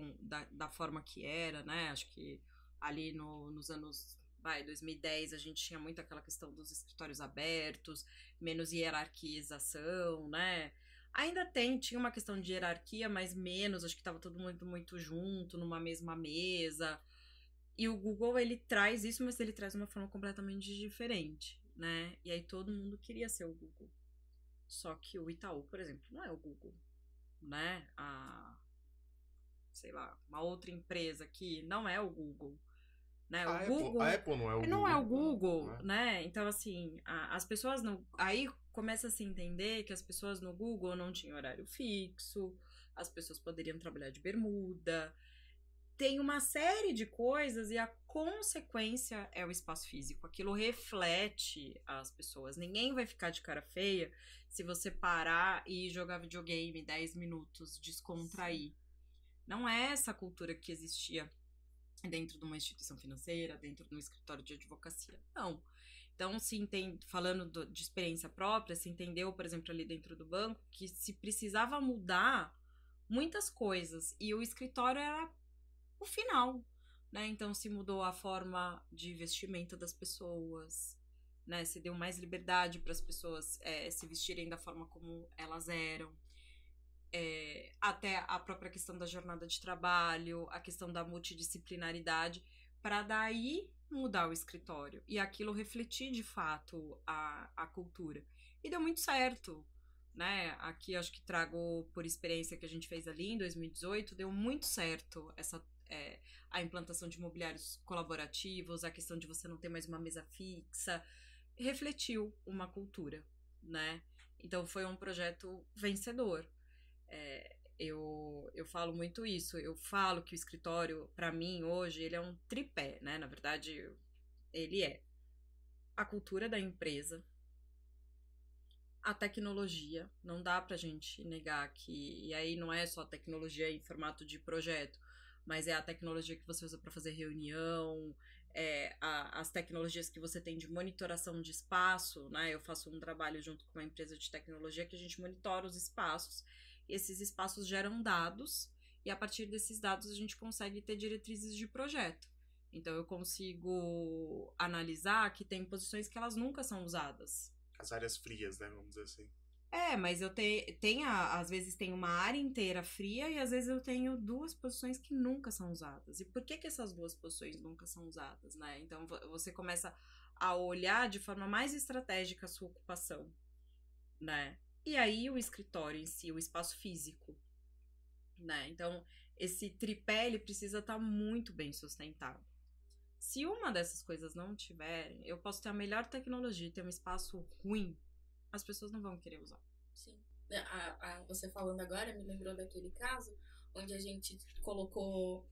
da forma que era, né? Acho que ali nos anos 2010 a gente tinha muito aquela questão dos escritórios abertos, menos hierarquização, né? Ainda tinha uma questão de hierarquia, mas menos, acho que estava todo mundo muito junto, numa mesma mesa. E o Google, ele traz isso, mas ele traz de uma forma completamente diferente, né? E aí todo mundo queria ser o Google. Só que o Itaú, por exemplo, não é o Google, né? Sei lá, uma outra empresa que não é o Google, né? O Google, a Apple não é o Google. Não é o Google, né? Então, assim, as pessoas não... Aí começa a se entender que as pessoas no Google não tinham horário fixo, as pessoas poderiam trabalhar de bermuda. Tem uma série de coisas e a consequência é o espaço físico. Aquilo reflete as pessoas. Ninguém vai ficar de cara feia se você parar e jogar videogame 10 minutos, descontrair. Sim. Não é essa cultura que existia dentro de uma instituição financeira, dentro de um escritório de advocacia. Não. Então, falando de experiência própria, se entendeu, por exemplo, ali dentro do banco, que se precisava mudar muitas coisas. E o escritório era o final, né? Então, se mudou a forma de vestimenta das pessoas, né? Se deu mais liberdade para as pessoas se vestirem da forma como elas eram. Até a própria questão da jornada de trabalho, a questão da multidisciplinaridade, para daí mudar o escritório e aquilo refletir de fato a cultura. E deu muito certo, né? Aqui acho que trago por experiência que a gente fez ali em 2018, deu muito certo a implantação de imobiliários colaborativos, a questão de você não ter mais uma mesa fixa, refletiu uma cultura, né? Então foi um projeto vencedor. Eu falo muito isso. Eu falo que o escritório, para mim, hoje, ele é um tripé, né? Na verdade, ele é a cultura da empresa, a tecnologia. Não dá pra gente negar que... E aí não é só tecnologia em formato de projeto, mas é a tecnologia que você usa para fazer reunião, as tecnologias que você tem de monitoração de espaço, né? Eu faço um trabalho junto com uma empresa de tecnologia que a gente monitora os espaços. Esses espaços geram dados e a partir desses dados a gente consegue ter diretrizes de projeto. Então eu consigo analisar que tem posições que elas nunca são usadas. As áreas frias, né? Vamos dizer assim. Mas eu às vezes tem uma área inteira fria e às vezes eu tenho duas posições que nunca são usadas. E por que essas duas posições nunca são usadas, né? Então você começa a olhar de forma mais estratégica a sua ocupação, né? E aí o escritório em si, o espaço físico, né? Então, esse tripé, ele precisa estar muito bem sustentado. Se uma dessas coisas não tiverem, eu posso ter a melhor tecnologia e ter um espaço ruim, as pessoas não vão querer usar. Sim. Você falando agora me lembrou daquele caso onde a gente colocou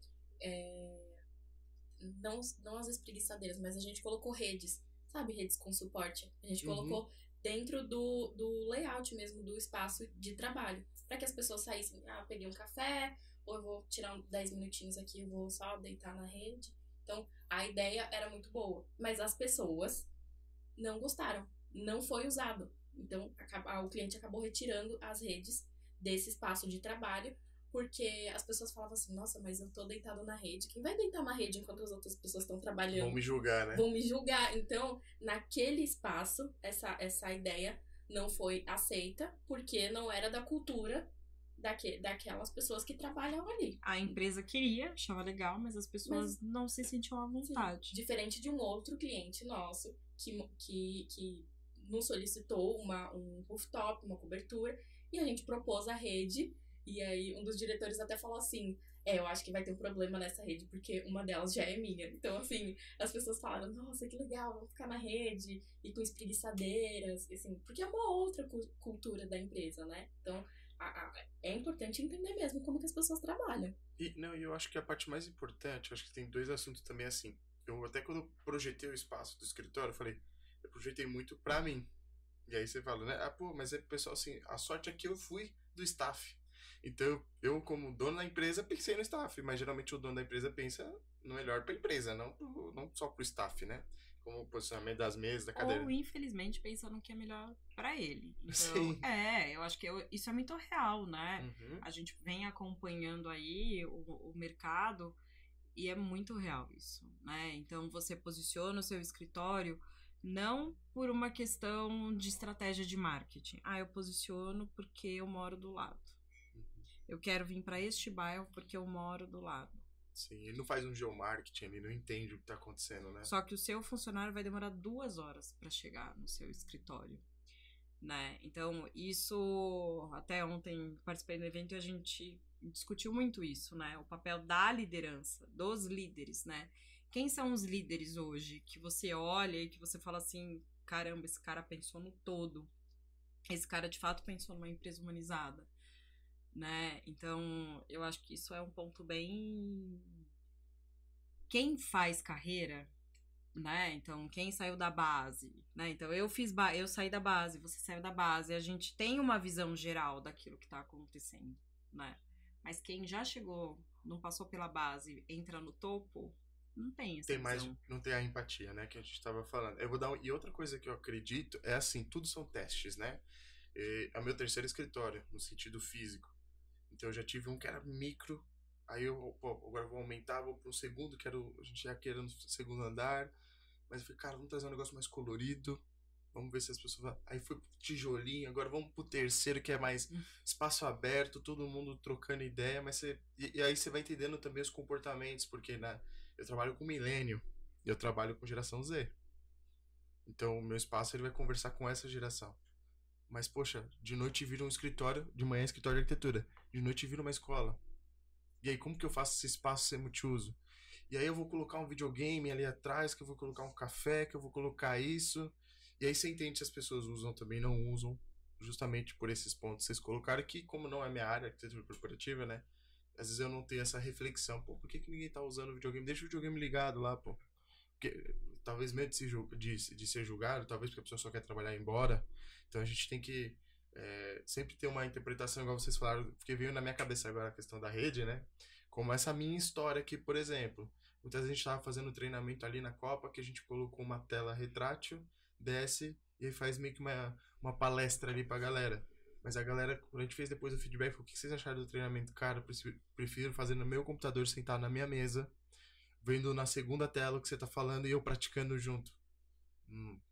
não as espreguiçadeiras, mas a gente colocou redes, sabe? Redes com suporte. A gente colocou dentro do layout mesmo do espaço de trabalho, para que as pessoas saíssem, peguei um café, ou eu vou tirar 10 minutinhos aqui, eu vou só deitar na rede. Então, a ideia era muito boa, mas as pessoas não gostaram, não foi usado. Então, o cliente acabou retirando as redes desse espaço de trabalho, porque as pessoas falavam assim, nossa, mas eu tô deitado na rede. Quem vai deitar na rede enquanto as outras pessoas estão trabalhando? Vão me julgar, né? Vão me julgar. Então, naquele espaço, essa ideia não foi aceita, porque não era da cultura daquelas pessoas que trabalham ali. A empresa queria, achava legal, mas as pessoas não se sentiam à vontade. Sim, diferente de um outro cliente nosso, que nos solicitou um rooftop, uma cobertura, e a gente propôs a rede. E aí, um dos diretores até falou assim, eu acho que vai ter um problema nessa rede, porque uma delas já é minha. Então, assim, as pessoas falaram, nossa, que legal, vamos ficar na rede, e com espreguiçadeiras, assim, porque é uma outra cultura da empresa, né? Então, é importante entender mesmo como que as pessoas trabalham. E eu acho que a parte mais importante, eu acho que tem dois assuntos também assim. Eu até quando eu projetei o espaço do escritório, eu falei, eu projetei muito pra mim. E aí você fala, né? Ah, pô, mas é pessoal assim, a sorte é que eu fui do staff. Então, eu como dono da empresa, pensei no staff, mas geralmente o dono da empresa pensa no melhor pra empresa, não só pro staff, né? Como o posicionamento das mesas, da cadeira. Ou, infelizmente, pensa no que é melhor pra ele. Então, Sim. eu acho que isso é muito real, né? Uhum. A gente vem acompanhando aí o mercado e é muito real isso, né? Então, você posiciona o seu escritório não por uma questão de estratégia de marketing. Ah, eu posiciono porque eu moro do lado. Eu quero vir para este bairro porque eu moro do lado. Sim, ele não faz um geomarketing, ele não entende o que tá acontecendo, né? Só que o seu funcionário vai demorar 2 horas para chegar no seu escritório, né? Então, isso, até ontem participei do evento e a gente discutiu muito isso, né? O papel da liderança, dos líderes, né? Quem são os líderes hoje? Que você olha e que você fala assim, caramba, esse cara pensou no todo. Esse cara, de fato, pensou numa empresa humanizada, né? Então, eu acho que isso é um ponto bem... Quem faz carreira, né? Então, quem saiu da base, né? Então, eu saí da base, você saiu da base, a gente tem uma visão geral daquilo que tá acontecendo, né? Mas quem já chegou, não passou pela base, entra no topo, não tem essa visão. Não tem a empatia, né, que a gente tava falando. Eu vou dar e outra coisa que eu acredito é assim, tudo são testes, né? É o meu terceiro escritório, no sentido físico. Então eu já tive um que era micro, aí eu, pô, agora eu vou aumentar, vou pro segundo, a gente já queria no segundo andar, mas eu falei, cara, vamos trazer um negócio mais colorido, vamos ver se as pessoas aí foi pro tijolinho, agora vamos pro terceiro, que é mais espaço aberto, todo mundo trocando ideia, mas e aí você vai entendendo também os comportamentos, porque, né, eu trabalho com milênio, e eu trabalho com geração Z. Então o meu espaço ele vai conversar com essa geração. Mas, poxa, de noite vira um escritório, de manhã é escritório de arquitetura. De noite vira uma escola. E aí, como que eu faço esse espaço ser multiuso? E aí eu vou colocar um videogame ali atrás, que eu vou colocar um café, que eu vou colocar isso. E aí você entende se as pessoas usam também, não usam. Justamente por esses pontos que vocês colocaram, que como não é minha área, arquitetura corporativa, né? Às vezes eu não tenho essa reflexão. Pô, por que ninguém tá usando o videogame? Deixa o videogame ligado lá, pô. Porque, talvez medo de ser julgado, talvez porque a pessoa só quer trabalhar e ir embora. Então a gente tem que sempre ter uma interpretação, igual vocês falaram, porque veio na minha cabeça agora a questão da rede, né? Como essa minha história aqui, por exemplo. Muitas vezes a gente estava fazendo treinamento ali na Copa, que a gente colocou uma tela retrátil, desce e aí faz meio que uma palestra ali pra galera. Mas a galera, quando a gente fez depois o feedback, falou, o que vocês acharam do treinamento? Cara, eu prefiro fazer no meu computador, sentar na minha mesa, vendo na segunda tela o que você tá falando e eu praticando junto.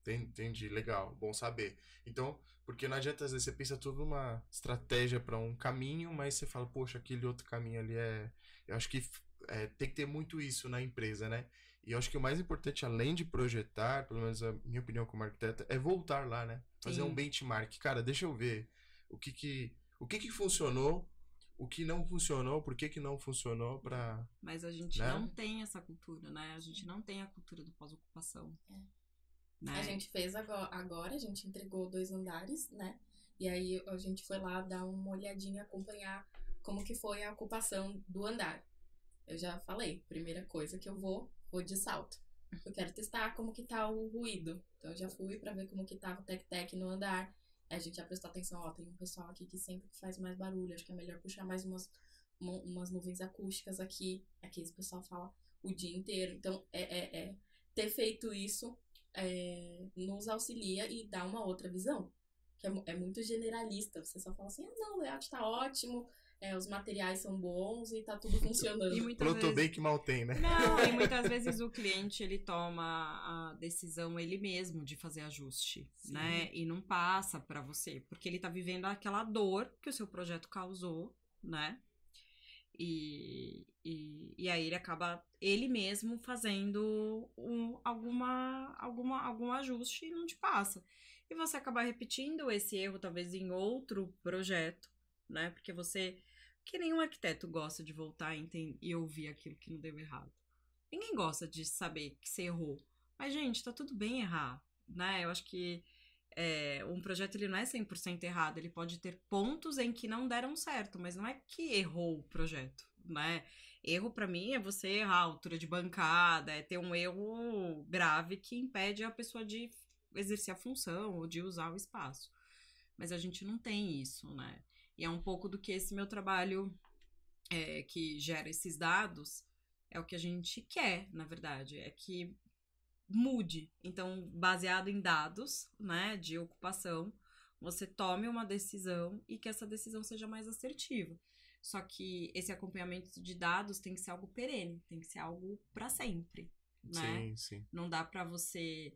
Entendi, legal, bom saber. Então, porque não adianta, às vezes você pensa tudo numa estratégia para um caminho, mas você fala, poxa, aquele outro caminho ali é. Eu acho que tem que ter muito isso na empresa, né? E eu acho que o mais importante, além de projetar, pelo menos a minha opinião como arquiteta, é voltar lá, né? Fazer um Sim. benchmark. Cara, deixa eu ver o que funcionou, o que não funcionou, por que não funcionou para, Mas a gente né? não tem essa cultura, né? A gente não tem a cultura do pós-ocupação. Né? A gente fez agora, a gente entregou 2 andares, né? E aí a gente foi lá dar uma olhadinha, acompanhar como que foi a ocupação do andar. Eu já falei, primeira coisa que eu vou de salto. Eu quero testar como que tá o ruído. Então eu já fui pra ver como que tava o tec-tec no andar. A gente já prestou atenção, ó, tem um pessoal aqui que sempre faz mais barulho, acho que é melhor puxar mais umas nuvens acústicas aqui. Aqui esse pessoal fala o dia inteiro. Então, ter feito isso nos auxilia e dá uma outra visão. Que é muito generalista. Você só fala assim, não, o layout tá ótimo, os materiais são bons e tá tudo funcionando. E muitas Plantou vezes... bem que mal tem, né? Não, e muitas vezes o cliente, ele toma a decisão ele mesmo de fazer ajuste, Sim. né? E não passa pra você, porque ele tá vivendo aquela dor que o seu projeto causou, né? E aí ele acaba ele mesmo fazendo algum ajuste e não te passa. E você acaba repetindo esse erro talvez em outro projeto, né? Porque você que nenhum arquiteto gosta de voltar e ouvir aquilo que não deu errado. Ninguém gosta de saber que você errou. Mas, gente, tá tudo bem errar, né? Eu acho que um projeto ele não é 100% errado. Ele pode ter pontos em que não deram certo, mas não é que errou o projeto, né? Erro, pra mim, é você errar a altura de bancada, é ter um erro grave que impede a pessoa de exercer a função ou de usar o espaço. Mas a gente não tem isso, né? E é um pouco do que esse meu trabalho que gera esses dados é o que a gente quer, na verdade, é que mude. Então, baseado em dados, né, de ocupação, você tome uma decisão e que essa decisão seja mais assertiva. Só que esse acompanhamento de dados tem que ser algo perene, tem que ser algo para sempre, né? Sim, sim. Não dá para você,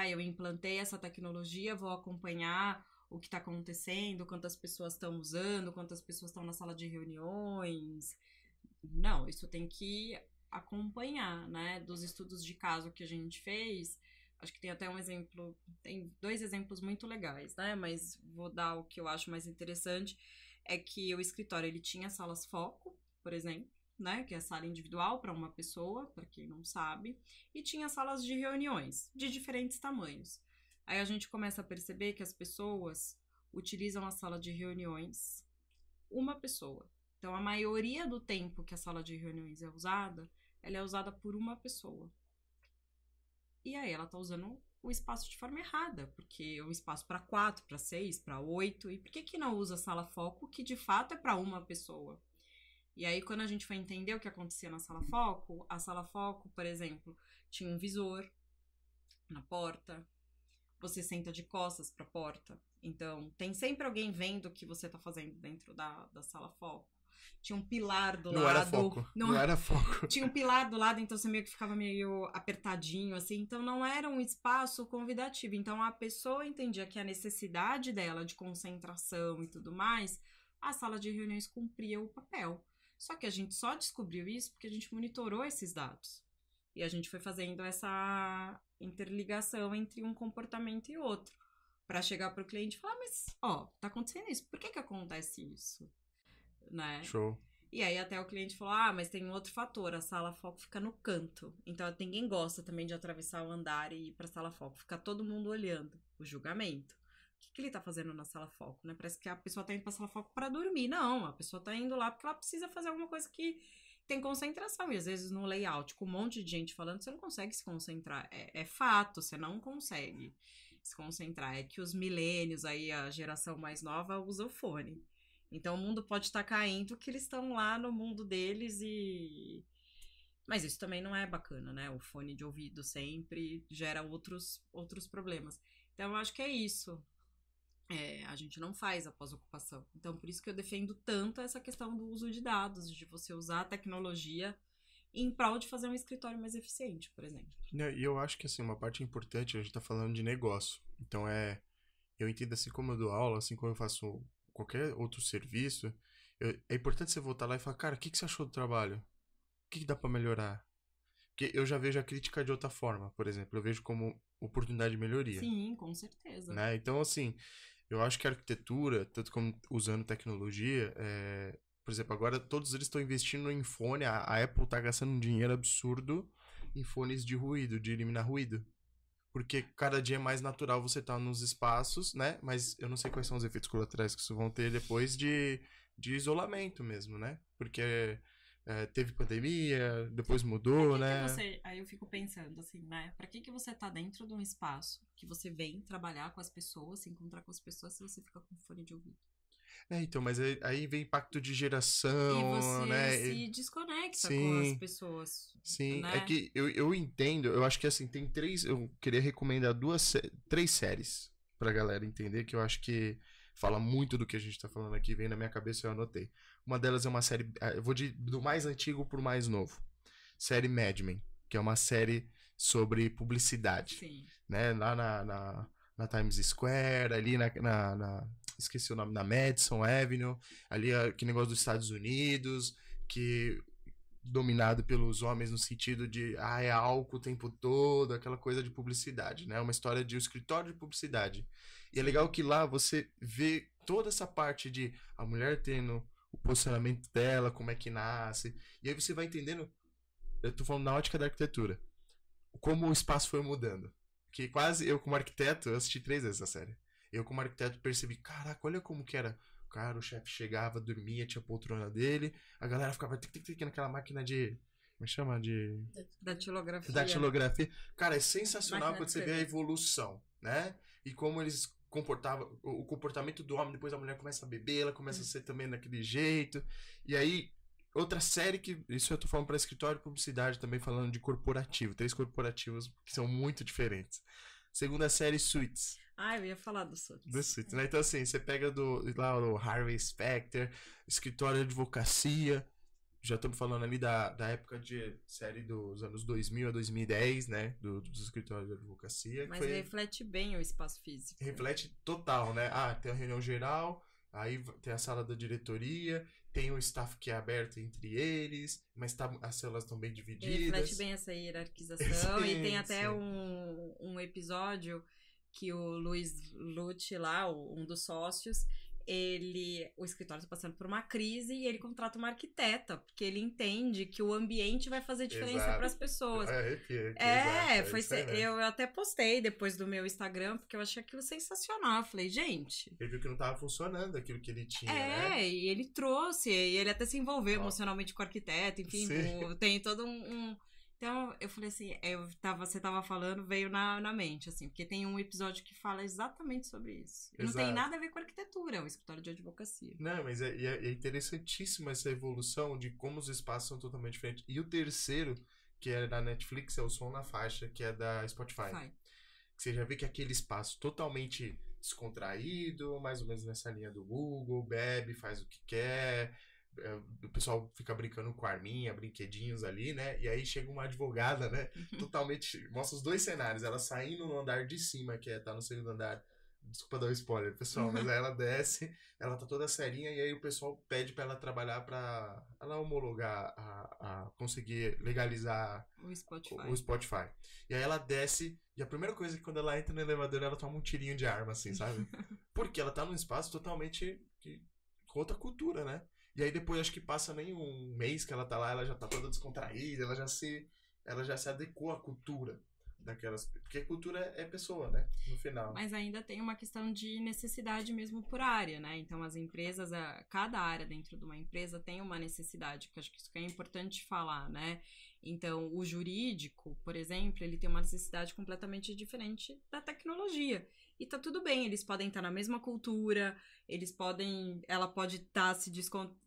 eu implantei essa tecnologia, vou acompanhar o que está acontecendo, quantas pessoas estão usando, quantas pessoas estão na sala de reuniões. Não, isso tem que acompanhar, né? Dos estudos de caso que a gente fez, acho que tem até um exemplo, tem 2 exemplos muito legais, né? Mas vou dar o que eu acho mais interessante, é que o escritório, ele tinha salas foco, por exemplo, né? Que é a sala individual para uma pessoa, para quem não sabe, e tinha salas de reuniões, de diferentes tamanhos. Aí a gente começa a perceber que as pessoas utilizam a sala de reuniões uma pessoa. Então, a maioria do tempo que a sala de reuniões é usada, ela é usada por uma pessoa. E aí ela tá usando o espaço de forma errada, porque é um espaço para 4, para 6, para 8. E por que não usa a sala foco, que de fato é para uma pessoa? E aí, quando a gente foi entender o que acontecia na sala foco, a sala foco, por exemplo, tinha um visor na porta, você senta de costas para a porta, então tem sempre alguém vendo o que você tá fazendo dentro da sala foco. Tinha um pilar do lado. Não era foco. Não era foco. Tinha um pilar do lado, então você meio que ficava meio apertadinho, assim. Então não era um espaço convidativo. Então a pessoa entendia que a necessidade dela de concentração e tudo mais, a sala de reuniões cumpria o papel. Só que a gente só descobriu isso porque a gente monitorou esses dados. E a gente foi fazendo essa interligação entre um comportamento e outro. Para chegar para o cliente e falar, mas, tá acontecendo isso. Por que acontece isso? Né? Show. E aí até o cliente falou, mas tem um outro fator, a sala foco fica no canto. Então ninguém gosta também de atravessar o andar e ir pra sala foco. Fica todo mundo olhando o julgamento. O que ele tá fazendo na sala foco, né? Parece que a pessoa tá indo pra sala foco pra dormir. Não, a pessoa tá indo lá porque ela precisa fazer alguma coisa que tem concentração. E às vezes no layout, com um monte de gente falando, você não consegue se concentrar. É fato, você não consegue se concentrar. É que os milênios aí, a geração mais nova, usa o fone. Então o mundo pode estar caindo que eles estão lá no mundo deles Mas isso também não é bacana, né? O fone de ouvido sempre gera outros problemas. Então eu acho que é isso. A gente não faz a pós-ocupação. Então por isso que eu defendo tanto essa questão do uso de dados, de você usar a tecnologia em prol de fazer um escritório mais eficiente, por exemplo. E eu acho que assim, uma parte importante, a gente tá falando de negócio. Então eu entendo assim como eu dou aula, assim como eu faço qualquer outro serviço, é importante você voltar lá e falar, cara, o que você achou do trabalho? O que dá pra melhorar? Porque eu já vejo a crítica de outra forma, por exemplo, eu vejo como oportunidade de melhoria. Sim, com certeza. Né? Então, assim, eu acho que a arquitetura, tanto como usando tecnologia, por exemplo, agora todos eles estão investindo em fone, a Apple tá gastando um dinheiro absurdo em fones de ruído, de eliminar ruído. Porque cada dia é mais natural você estar nos espaços, né? Mas eu não sei quais são os efeitos colaterais que isso vão ter depois de isolamento mesmo, né? Porque teve pandemia, depois mudou, né? Aí eu fico pensando assim, né? Pra que você tá dentro de um espaço que você vem trabalhar com as pessoas, se encontrar com as pessoas, se você fica com fone de ouvido? Então, mas aí vem impacto de geração, e você né? Se desconecta sim, com as pessoas. Sim, né? É que eu entendo, eu acho que assim, tem 3, eu queria recomendar 3 séries pra galera entender, que eu acho que fala muito do que a gente tá falando aqui, vem na minha cabeça e eu anotei. Uma delas é uma série, eu vou do mais antigo pro mais novo. Série Mad Men, que é uma série sobre publicidade. Sim. Né? Lá na Times Square, ali esqueci o nome, na Madison Avenue, ali aquele negócio dos Estados Unidos, que dominado pelos homens no sentido de é álcool o tempo todo, aquela coisa de publicidade, né? Uma história de um escritório de publicidade. E é legal que lá você vê toda essa parte de a mulher tendo o posicionamento dela, como é que nasce. E aí você vai entendendo, eu tô falando na ótica da arquitetura, como o espaço foi mudando. Que quase eu, como arquiteto, eu assisti 3 vezes a série. Eu, como arquiteto, percebi, caraca, olha como que era. Cara, o chefe chegava, dormia, tinha a poltrona dele, a galera ficava tic-tic-tic naquela máquina de. Como chama? De. Datilografia. Datilografia. Cara, é sensacional Máquina quando de você vê a escrever. evolução, né? E como eles comportavam, o comportamento do homem, depois a mulher começa a beber, ela começa a ser também daquele jeito. E aí, outra série que. Isso eu tô falando para escritório e publicidade também, falando de corporativo. 3 corporativos que são muito diferentes. Segunda série, Suits. Ah, eu ia falar do Suits. Do Suits, né? Então, assim, você pega lá o Harvey Specter, escritório de advocacia. Já estamos falando ali da época de série dos anos 2000 a 2010, né? Dos escritórios de advocacia. Mas reflete bem o espaço físico. Reflete total, né? Ah, tem a reunião geral, aí tem a sala da diretoria, tem o staff que é aberto entre eles, mas as células estão bem divididas. Reflete bem essa hierarquização. Sim, e tem até sim. um episódio que o Luiz Lute lá, um dos sócios, o escritório está passando por uma crise e ele contrata uma arquiteta, porque ele entende que o ambiente vai fazer diferença para as pessoas. Eu até postei depois do meu Instagram, porque eu achei aquilo sensacional. Eu falei, gente... Ele viu que não estava funcionando aquilo que ele tinha, né? E ele trouxe, e ele até se envolveu emocionalmente com o arquiteto, enfim, tem todo Então, eu falei assim, você tava falando, veio na mente, assim, porque tem um episódio que fala exatamente sobre isso. E não tem nada a ver com arquitetura, é um escritório de advocacia. Não, mas é interessantíssima essa evolução de como os espaços são totalmente diferentes. E o terceiro, que é da Netflix, é o Som na Faixa, que é da Spotify. Que você já vê que aquele espaço totalmente descontraído, mais ou menos nessa linha do Google, bebe, faz o que quer... O pessoal fica brincando com arminha, brinquedinhos ali, né? E aí chega uma advogada, né? Totalmente. Mostra os 2 cenários. Ela saindo no andar de cima, que tá no segundo andar. Desculpa dar um spoiler, pessoal, mas aí ela desce, ela tá toda serinha, e aí o pessoal pede pra ela trabalhar pra ela homologar, a conseguir legalizar o Spotify. E aí ela desce, e a primeira coisa é que quando ela entra no elevador, ela toma um tirinho de arma, assim, sabe? Porque ela tá num espaço totalmente com outra cultura, né? E aí depois, acho que passa nem um mês que ela tá lá, ela já tá toda descontraída, ela já se adequou à cultura daquelas... Porque cultura é pessoa, né? No final. Mas ainda tem uma questão de necessidade mesmo por área, né? Então, as empresas, cada área dentro de uma empresa tem uma necessidade, que acho que isso que é importante falar, né? Então, o jurídico, por exemplo, ele tem uma necessidade completamente diferente da tecnologia. E tá tudo bem, eles podem estar na mesma cultura, ela pode estar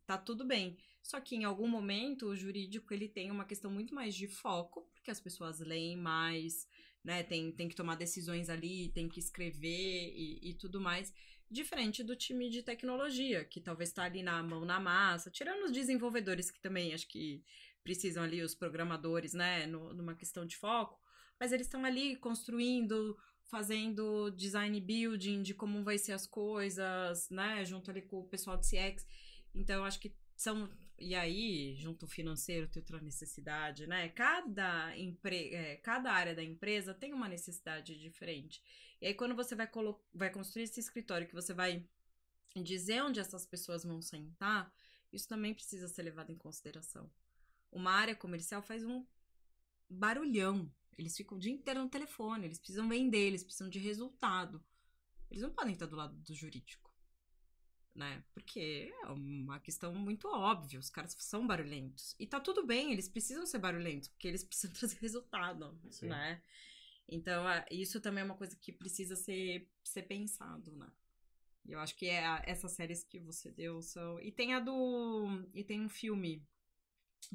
tá tudo bem. Só que em algum momento o jurídico ele tem uma questão muito mais de foco, porque as pessoas leem mais, né? Tem que tomar decisões ali, tem que escrever e tudo mais. Diferente do time de tecnologia, que talvez tá ali na mão na massa, tirando os desenvolvedores que também acho que precisam ali, os programadores, né? Numa questão de foco, mas eles estão ali construindo, fazendo design building de como vai ser as coisas, né, junto ali com o pessoal de CX. Então, eu acho que e aí, junto o financeiro, tem outra necessidade, né? Cada área da empresa tem uma necessidade diferente. E aí, quando você vai construir esse escritório, que você vai dizer onde essas pessoas vão sentar, isso também precisa ser levado em consideração. Uma área comercial faz um barulhão. Eles ficam o dia inteiro no telefone, eles precisam vender, eles precisam de resultado. Eles não podem estar do lado do jurídico, né? Porque é uma questão muito óbvia, os caras são barulhentos. E tá tudo bem, eles precisam ser barulhentos, porque eles precisam trazer resultado, Sim. né? Então, isso também é uma coisa que precisa ser pensado, né? E eu acho que essas séries que você deu são... E tem um filme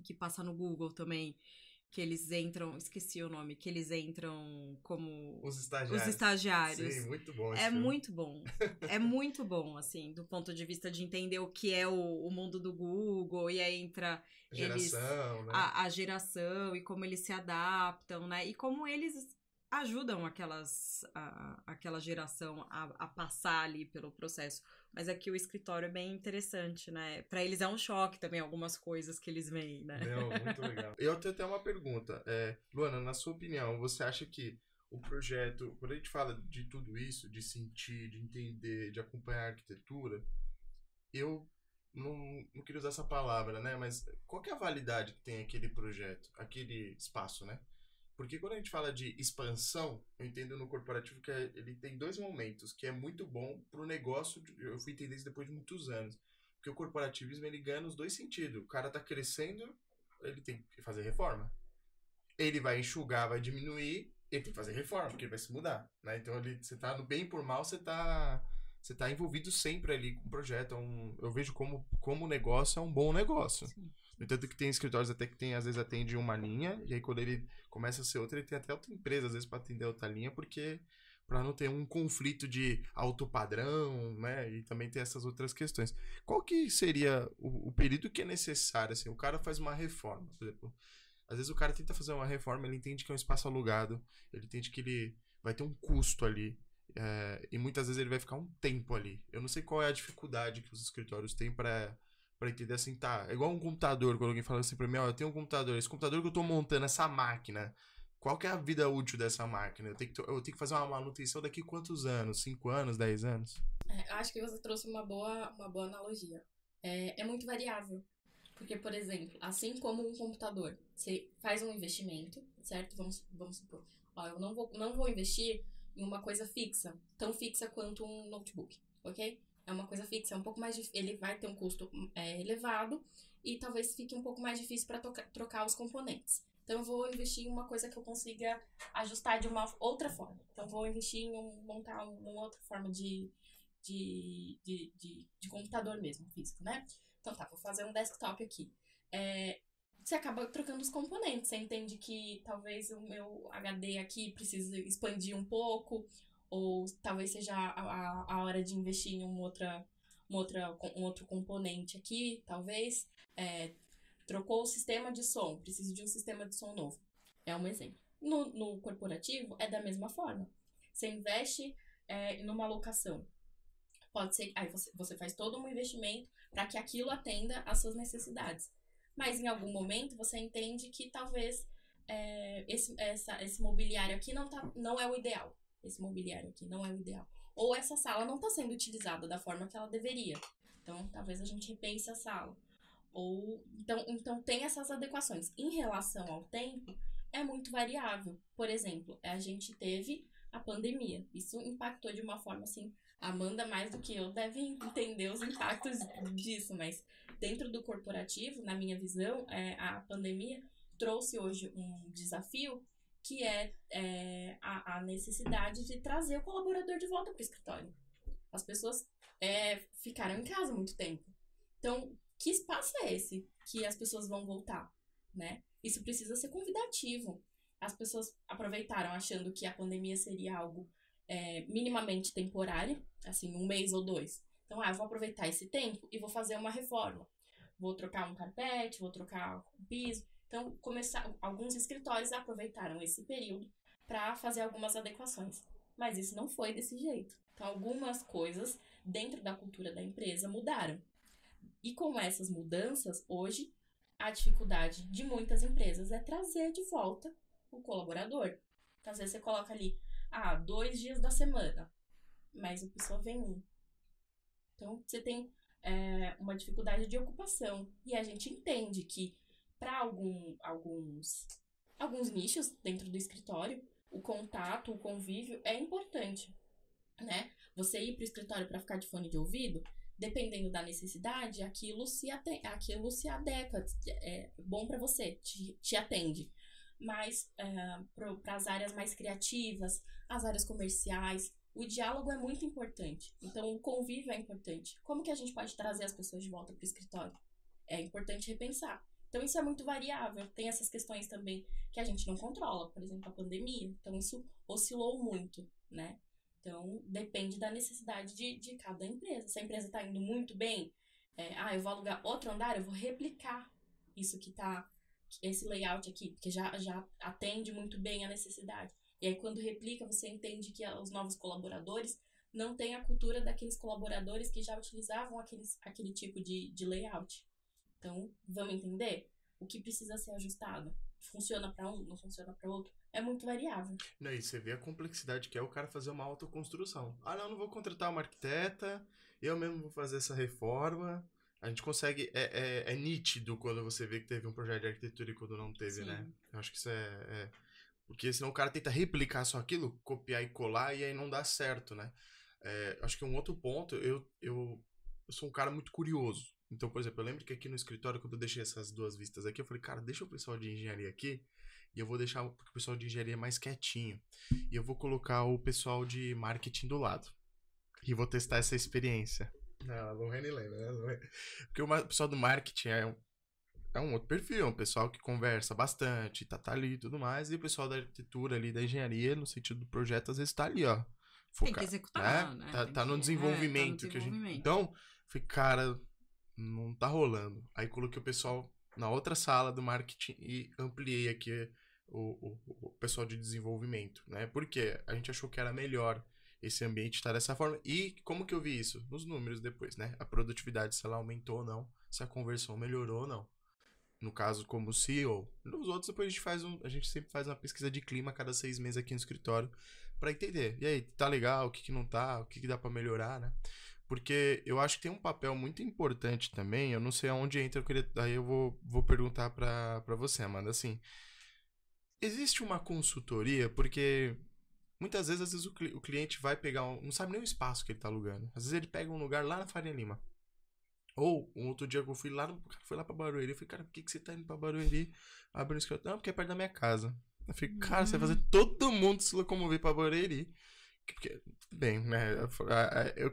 que passa no Google também, que eles entram, esqueci o nome, que eles entram como os estagiários. Sim, muito bom esse filme. Muito bom. É muito bom, assim, do ponto de vista de entender o que é o mundo do Google, e aí entra né? a geração, e como eles se adaptam, né? E como eles ajudam aquela geração a passar ali pelo processo. Mas aqui o escritório é bem interessante, né? Pra eles é um choque também, algumas coisas que eles veem, né? Não, muito legal. Eu tenho até uma pergunta. Luana, na sua opinião, você acha que o projeto, quando a gente fala de tudo isso, de sentir, de entender, de acompanhar a arquitetura, eu não queria usar essa palavra, né? Mas qual que é a validade que tem aquele projeto, aquele espaço, né? Porque quando a gente fala de expansão, eu entendo no corporativo que ele tem dois momentos, que é muito bom para o negócio, eu fui entender isso depois de muitos anos. Porque o corporativismo, ele ganha nos dois sentidos. O cara tá crescendo, ele tem que fazer reforma. Ele vai enxugar, vai diminuir, ele tem que fazer reforma, porque ele vai se mudar, né? Então, você tá no bem e por mal, você tá envolvido sempre ali com o projeto. Eu vejo como negócio é um bom negócio. Sim. No entanto que tem escritórios até que às vezes atende uma linha, e aí quando ele começa a ser outra, ele tem até outra empresa, às vezes, para atender outra linha, porque para não ter um conflito de alto padrão, né? E também tem essas outras questões. Qual que seria o período que é necessário? Assim, o cara faz uma reforma, por exemplo. Às vezes o cara tenta fazer uma reforma, ele entende que é um espaço alugado, ele entende que ele vai ter um custo ali. E muitas vezes ele vai ficar um tempo ali. Eu não sei qual é a dificuldade que os escritórios têm para entender assim, tá? É igual um computador, quando alguém fala assim pra mim, ó, eu tenho um computador, esse computador que eu tô montando, essa máquina, qual que é a vida útil dessa máquina? Eu tenho que fazer uma manutenção daqui quantos anos? 5 anos, 10 anos? Eu acho que você trouxe uma boa analogia. É muito variável. Porque, por exemplo, assim como um computador, você faz um investimento, certo? Vamos supor, ó, eu não vou investir em uma coisa fixa, tão fixa quanto um notebook, ok? É uma coisa fixa, é um pouco mais difícil, ele vai ter um custo elevado e talvez fique um pouco mais difícil para trocar os componentes. Então, eu vou investir em uma coisa que eu consiga ajustar de uma outra forma. Então, vou investir em montar uma outra forma de computador mesmo, físico, né? Então tá, vou fazer um desktop aqui. Você acaba trocando os componentes. Você entende que talvez o meu HD aqui precise expandir um pouco, ou talvez seja a hora de investir em um outro componente aqui, talvez. Trocou o sistema de som, preciso de um sistema de som novo. É um exemplo. No corporativo, é da mesma forma. Você investe numa locação. Pode ser, aí você faz todo um investimento para que aquilo atenda às suas necessidades. Mas em algum momento você entende que talvez esse mobiliário aqui não é o ideal. Esse mobiliário aqui não é o ideal. Ou essa sala não está sendo utilizada da forma que ela deveria. Então, talvez a gente repense a sala. Então tem essas adequações. Em relação ao tempo, é muito variável. Por exemplo, a gente teve a pandemia. Isso impactou de uma forma assim. A Amanda, mais do que eu, deve entender os impactos disso, mas dentro do corporativo, na minha visão, a pandemia trouxe hoje um desafio que é a necessidade de trazer o colaborador de volta para o escritório. As pessoas ficaram em casa muito tempo. Então, que espaço é esse que as pessoas vão voltar, né? Isso precisa ser convidativo. As pessoas aproveitaram achando que a pandemia seria algo minimamente temporário, assim, 1 mês ou 2. Então, eu vou aproveitar esse tempo e vou fazer uma reforma. Vou trocar um carpete, vou trocar um piso. Então, alguns escritórios aproveitaram esse período para fazer algumas adequações. Mas isso não foi desse jeito. Então, algumas coisas dentro da cultura da empresa mudaram. E com essas mudanças, hoje, a dificuldade de muitas empresas é trazer de volta o colaborador. Então, às vezes você coloca ali, 2 dias da semana, mas a pessoa vem 1. Então, você tem uma dificuldade de ocupação. E a gente entende que, para alguns nichos dentro do escritório, o contato, o convívio é importante, né? Você ir para o escritório para ficar de fone de ouvido, dependendo da necessidade, aquilo se adequa, é bom para você, te atende. Mas para as áreas mais criativas, as áreas comerciais, o diálogo é muito importante. Então, o convívio é importante. Como que a gente pode trazer as pessoas de volta para o escritório? É importante repensar. Então, isso é muito variável. Tem essas questões também que a gente não controla. Por exemplo, a pandemia. Então, isso oscilou muito, né? Então, depende da necessidade de cada empresa. Se a empresa está indo muito bem, eu vou alugar outro andar, eu vou replicar esse layout aqui, porque já atende muito bem a necessidade. E aí, quando replica, você entende que os novos colaboradores não têm a cultura daqueles colaboradores que já utilizavam aquele tipo de layout. Então, vamos entender o que precisa ser ajustado. Funciona para um, não funciona para outro. É muito variável. Não, e você vê a complexidade que é o cara fazer uma autoconstrução. Não vou contratar uma arquiteta, eu mesmo vou fazer essa reforma. A gente consegue, é nítido quando você vê que teve um projeto de arquitetura e quando não teve, Sim. né? Eu acho que isso porque senão o cara tenta replicar só aquilo, copiar e colar, e aí não dá certo, né? Acho que um outro ponto, eu sou um cara muito curioso. Então, por exemplo, eu lembro que aqui no escritório, quando eu deixei essas duas vistas aqui, eu falei, cara, deixa o pessoal de engenharia aqui, e eu vou deixar o pessoal de engenharia mais quietinho. E eu vou colocar o pessoal de marketing do lado. E vou testar essa experiência. Não, a Lohane lembra, né? Porque o pessoal do marketing é um outro perfil, é um pessoal que conversa bastante, tá ali e tudo mais, e o pessoal da arquitetura ali, da engenharia, no sentido do projeto, às vezes tá ali, ó, Tem que focado, executar, né? Tá no desenvolvimento que a gente... Então, falei, cara, não tá rolando. Aí coloquei o pessoal na outra sala do marketing e ampliei aqui o pessoal de desenvolvimento, né? Porque a gente achou que era melhor esse ambiente estar dessa forma. E como que eu vi isso? Nos números depois, né? A produtividade, se ela aumentou ou não, se a conversão melhorou ou não. No caso, como CEO. Nos outros, depois a gente sempre faz uma pesquisa de clima a cada 6 meses aqui no escritório para entender. E aí, tá legal? O que não tá? O que dá para melhorar, né? Porque eu acho que tem um papel muito importante também. Eu não sei aonde entra. Aí eu vou perguntar para você, Amanda. Assim, existe uma consultoria? Porque muitas vezes, o cliente vai pegar não sabe nem o espaço que ele tá alugando. Às vezes ele pega um lugar lá na Faria Lima. Ou, um outro dia que eu fui lá, foi lá pra Barueri. Eu falei, cara, por que você tá indo pra Barueri? Abriu o escritório. Não, porque é perto da minha casa. Eu falei, cara, você vai fazer todo mundo se locomover pra Barueri. Porque, bem, né?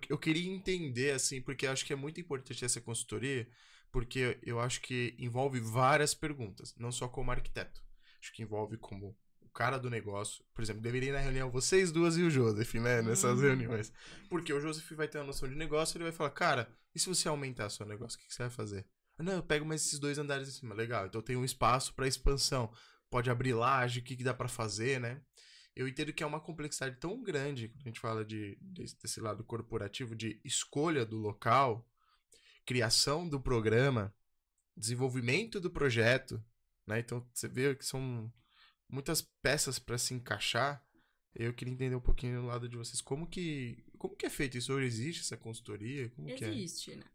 Eu queria entender, assim, porque eu acho que é muito importante essa consultoria, porque eu acho que envolve várias perguntas, não só como arquiteto. Acho que envolve como o cara do negócio. Por exemplo, deveria ir na reunião vocês duas e o Joseph, né? Nessas reuniões. Porque o Joseph vai ter uma noção de negócio, ele vai falar, cara, e se você aumentar seu negócio, o que você vai fazer? Não, eu pego mais esses 2 andares em cima. Legal, então tem um espaço para expansão. Pode abrir laje, o que dá para fazer, né? Eu entendo que é uma complexidade tão grande quando a gente fala desse lado corporativo, de escolha do local, criação do programa, desenvolvimento do projeto, né? Então você vê que são muitas peças para se encaixar. Eu queria entender um pouquinho do lado de vocês. Como que é feito isso? Ou existe essa consultoria? Como que é? Existe, né?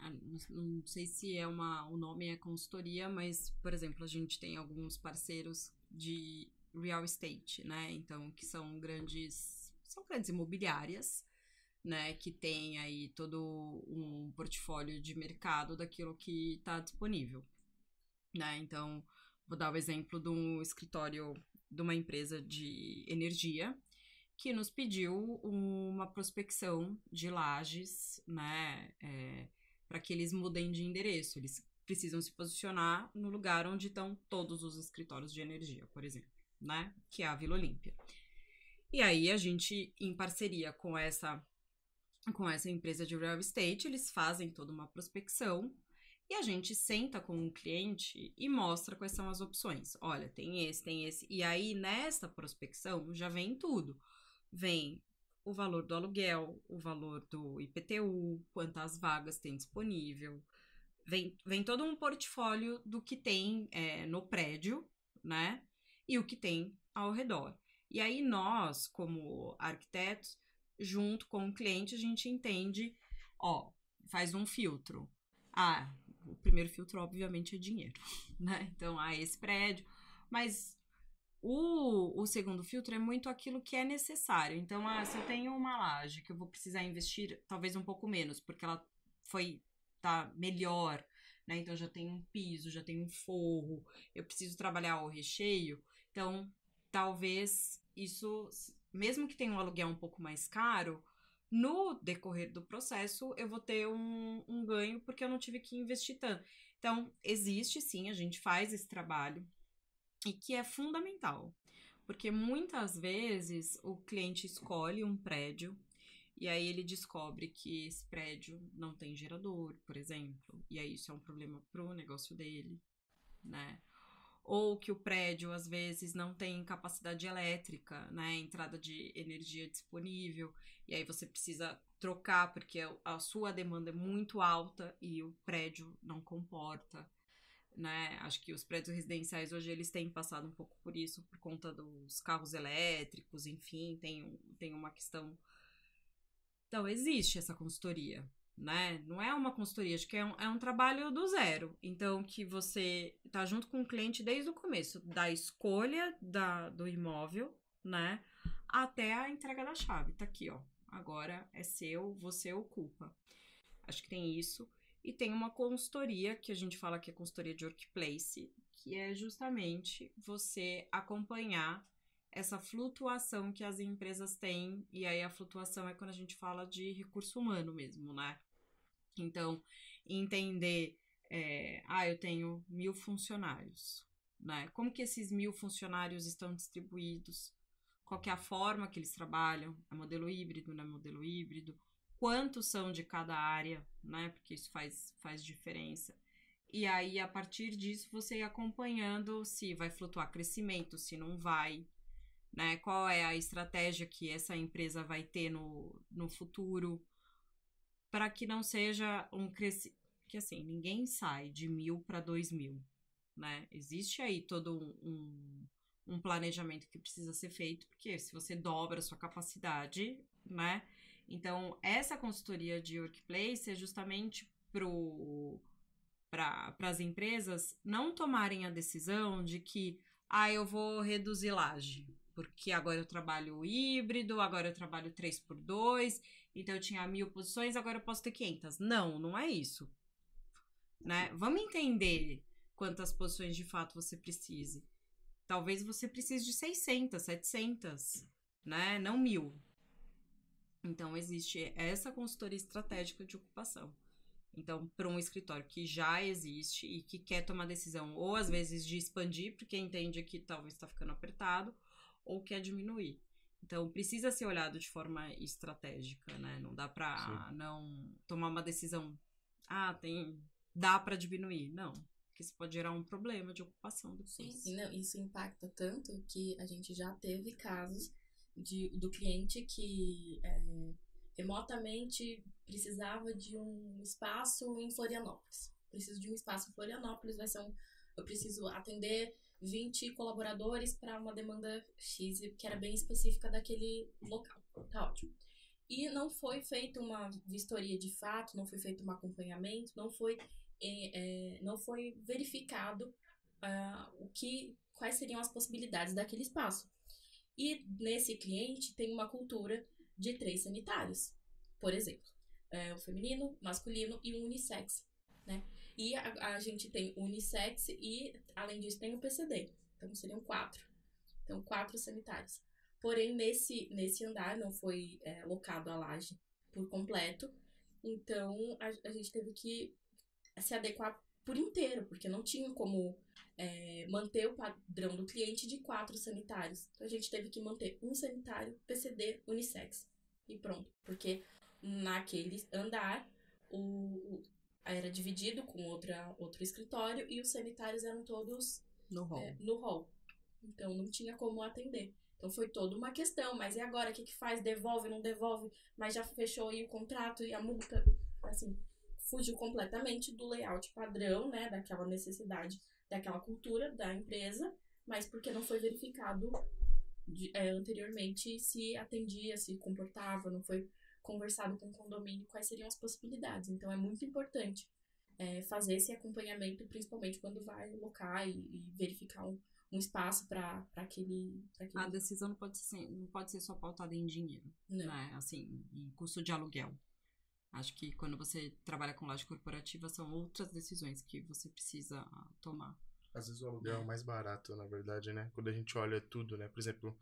Não sei se o nome é consultoria, mas, por exemplo, a gente tem alguns parceiros de real estate, né? Então, que são grandes imobiliárias, né? Que tem aí todo um portfólio de mercado daquilo que está disponível, né? Então, vou dar o exemplo de um escritório de uma empresa de energia que nos pediu uma prospecção de lajes, né, para que eles mudem de endereço. Eles precisam se posicionar no lugar onde estão todos os escritórios de energia, por exemplo, né, que é a Vila Olímpia. E aí a gente, em parceria com essa empresa de real estate, eles fazem toda uma prospecção e a gente senta com o cliente e mostra quais são as opções. Olha, tem esse. E aí, nessa prospecção, já vem tudo. Vem o valor do aluguel, o valor do IPTU, quantas vagas tem disponível. Vem todo um portfólio do que tem no prédio, né? E o que tem ao redor. E aí nós, como arquitetos, junto com o cliente, a gente entende, faz um filtro. O primeiro filtro, obviamente, é dinheiro, né? Então, esse prédio. Mas o segundo filtro é muito aquilo que é necessário. Então, se eu tenho uma laje que eu vou precisar investir talvez um pouco menos, porque ela tá melhor, né? Então já tem um piso, já tem um forro, eu preciso trabalhar o recheio. Então, talvez isso, mesmo que tenha um aluguel um pouco mais caro, no decorrer do processo eu vou ter um ganho porque eu não tive que investir tanto. Então, existe sim, a gente faz esse trabalho e que é fundamental, porque muitas vezes o cliente escolhe um prédio e aí ele descobre que esse prédio não tem gerador, por exemplo, e aí isso é um problema pro negócio dele, né? Ou que o prédio, às vezes, não tem capacidade elétrica, né? Entrada de energia disponível, e aí você precisa trocar porque a sua demanda é muito alta e o prédio não comporta, né? Acho que os prédios residenciais hoje eles têm passado um pouco por isso, por conta dos carros elétricos, enfim, tem uma questão. Então, existe essa consultoria, né? Não é uma consultoria, acho que é um trabalho do zero. Então, que você tá junto com o cliente desde o começo, da escolha do imóvel, né? Até a entrega da chave. Tá aqui, ó. Agora é seu, você ocupa. Acho que tem isso. E tem uma consultoria, que a gente fala que é consultoria de workplace, que é justamente você acompanhar essa flutuação que as empresas têm. E aí a flutuação é quando a gente fala de recurso humano mesmo, né? Então, entender, eu tenho 1.000 funcionários, né? Como que esses 1.000 funcionários estão distribuídos? Qual que é a forma que eles trabalham? É modelo híbrido, não é modelo híbrido? Quantos são de cada área, né? Porque isso faz diferença. E aí, a partir disso, você ir acompanhando se vai flutuar crescimento, se não vai, né? Qual é a estratégia que essa empresa vai ter no futuro, para que não seja um crescimento. Porque assim, ninguém sai de 1.000 para 2.000, né? Existe aí todo um planejamento que precisa ser feito, porque se você dobra a sua capacidade, né? Então, essa consultoria de workplace é justamente para as empresas não tomarem a decisão de que, eu vou reduzir laje, porque agora eu trabalho híbrido, agora eu trabalho 3x2, então eu tinha 1.000 posições, agora eu posso ter 500. Não, não é isso, né? Vamos entender quantas posições de fato você precise. Talvez você precise de 600, 700, né? Não 1.000. Então, existe essa consultoria estratégica de ocupação. Então, para um escritório que já existe e que quer tomar decisão, ou às vezes de expandir, porque entende que talvez está ficando apertado, ou quer diminuir. Então, precisa ser olhado de forma estratégica, né? Não dá para não tomar uma decisão, dá para diminuir. Não, porque isso pode gerar um problema de ocupação depois. Sim, não, isso impacta tanto que a gente já teve casos do cliente que remotamente precisava de um espaço em Florianópolis. Preciso de um espaço em Florianópolis, eu preciso atender 20 colaboradores para uma demanda X, que era bem específica daquele local. Tá ótimo. E não foi feita uma vistoria de fato, não foi feito um acompanhamento, não foi verificado quais seriam as possibilidades daquele espaço. E nesse cliente tem uma cultura de 3 sanitários, por exemplo, o feminino, masculino e o unissex, né? E a gente tem o unissex e, além disso, tem o PCD. Então, seriam 4. Então, 4 sanitários. Porém, nesse andar não foi locado a laje por completo. Então, a gente teve que se adequar por inteiro, porque não tinha como manter o padrão do cliente de 4 sanitários. Então, a gente teve que manter um sanitário PCD unissex. E pronto, porque naquele andar era dividido com outro escritório e os sanitários eram todos no hall. No hall. Então, não tinha como atender. Então, foi toda uma questão. Mas e agora? O que faz? Devolve, não devolve? Mas já fechou aí o contrato e a multa? Assim, fugiu completamente do layout padrão, né? Daquela necessidade, daquela cultura da empresa. Mas porque não foi verificado anteriormente se atendia, se comportava, não foi conversado com o condomínio quais seriam as possibilidades. Então, é muito importante fazer esse acompanhamento, principalmente quando vai locar e verificar um espaço para aquele... A decisão não pode ser só pautada em dinheiro, não. Né? Assim, em custo de aluguel. Acho que quando você trabalha com laje corporativa, são outras decisões que você precisa tomar. Às vezes o aluguel é o mais barato, na verdade, né? Quando a gente olha tudo, né? Por exemplo,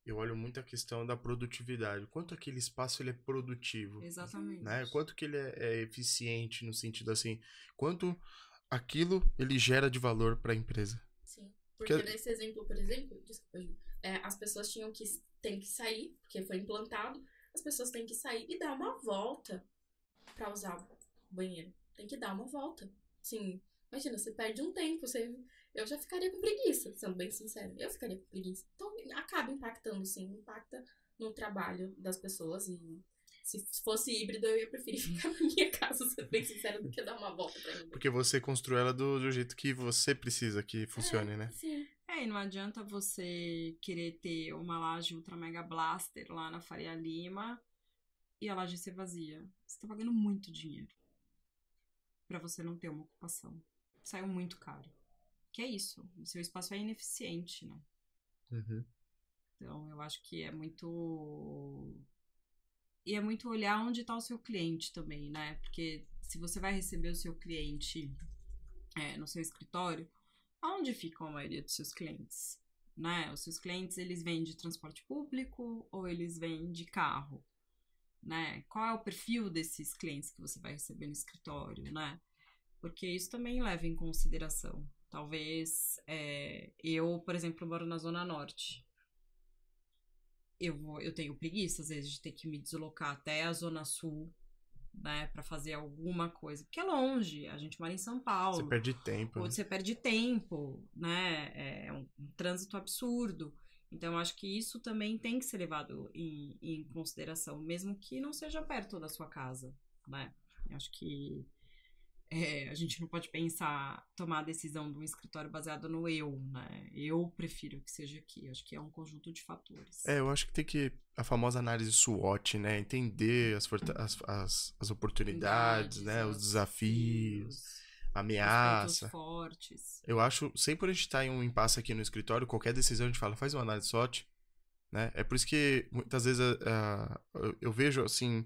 eu olho muito a questão da produtividade. Quanto aquele espaço ele é produtivo. Exatamente. Né? Quanto que ele é eficiente no sentido assim, quanto aquilo ele gera de valor para a empresa. Sim. Porque nesse exemplo, por exemplo, desculpa, Ju, as pessoas têm que sair, porque foi implantado, as pessoas têm que sair e dar uma volta para usar o banheiro. Tem que dar uma volta. Sim. Imagina, você perde um tempo, eu já ficaria com preguiça, sendo bem sincera. Eu ficaria com preguiça. Então, acaba impactando, sim. Impacta no trabalho das pessoas. E se fosse híbrido, eu ia preferir ficar na minha casa, sendo bem sincera, do que dar uma volta pra mim. Porque você construiu ela do jeito que você precisa que funcione, né? Sim. E não adianta você querer ter uma laje ultra mega blaster lá na Faria Lima e a laje ser vazia. Você tá pagando muito dinheiro pra você não ter uma ocupação. Saiu muito caro. Que é isso, o seu espaço é ineficiente, né? Uhum. Então, eu acho que é muito... E é muito olhar onde tá o seu cliente também, né? Porque se você vai receber o seu cliente no seu escritório, aonde ficam a maioria dos seus clientes? Né? Os seus clientes, eles vêm de transporte público ou eles vêm de carro? Né? Qual é o perfil desses clientes que você vai receber no escritório, né? Porque isso também leva em consideração. Talvez eu, por exemplo, moro na Zona Norte. Eu tenho preguiça, às vezes, de ter que me deslocar até a Zona Sul, né, pra fazer alguma coisa. Porque é longe, a gente mora em São Paulo. Você perde tempo. Ou Né? você perde tempo, né? É um trânsito absurdo. Então, eu acho que isso também tem que ser levado em consideração, mesmo que não seja perto da sua casa, né? Eu acho que a gente não pode tomar a decisão de um escritório baseado no eu, né? Eu prefiro que seja aqui. Acho que é um conjunto de fatores. Eu acho que tem que... A famosa análise SWOT, né? Entender as oportunidades, né? Os desafios, a ameaça. Os pontos fortes. Eu acho... Sempre a gente tá em um impasse aqui no escritório, qualquer decisão a gente fala, faz uma análise SWOT, né? É por isso que, muitas vezes, eu vejo, assim...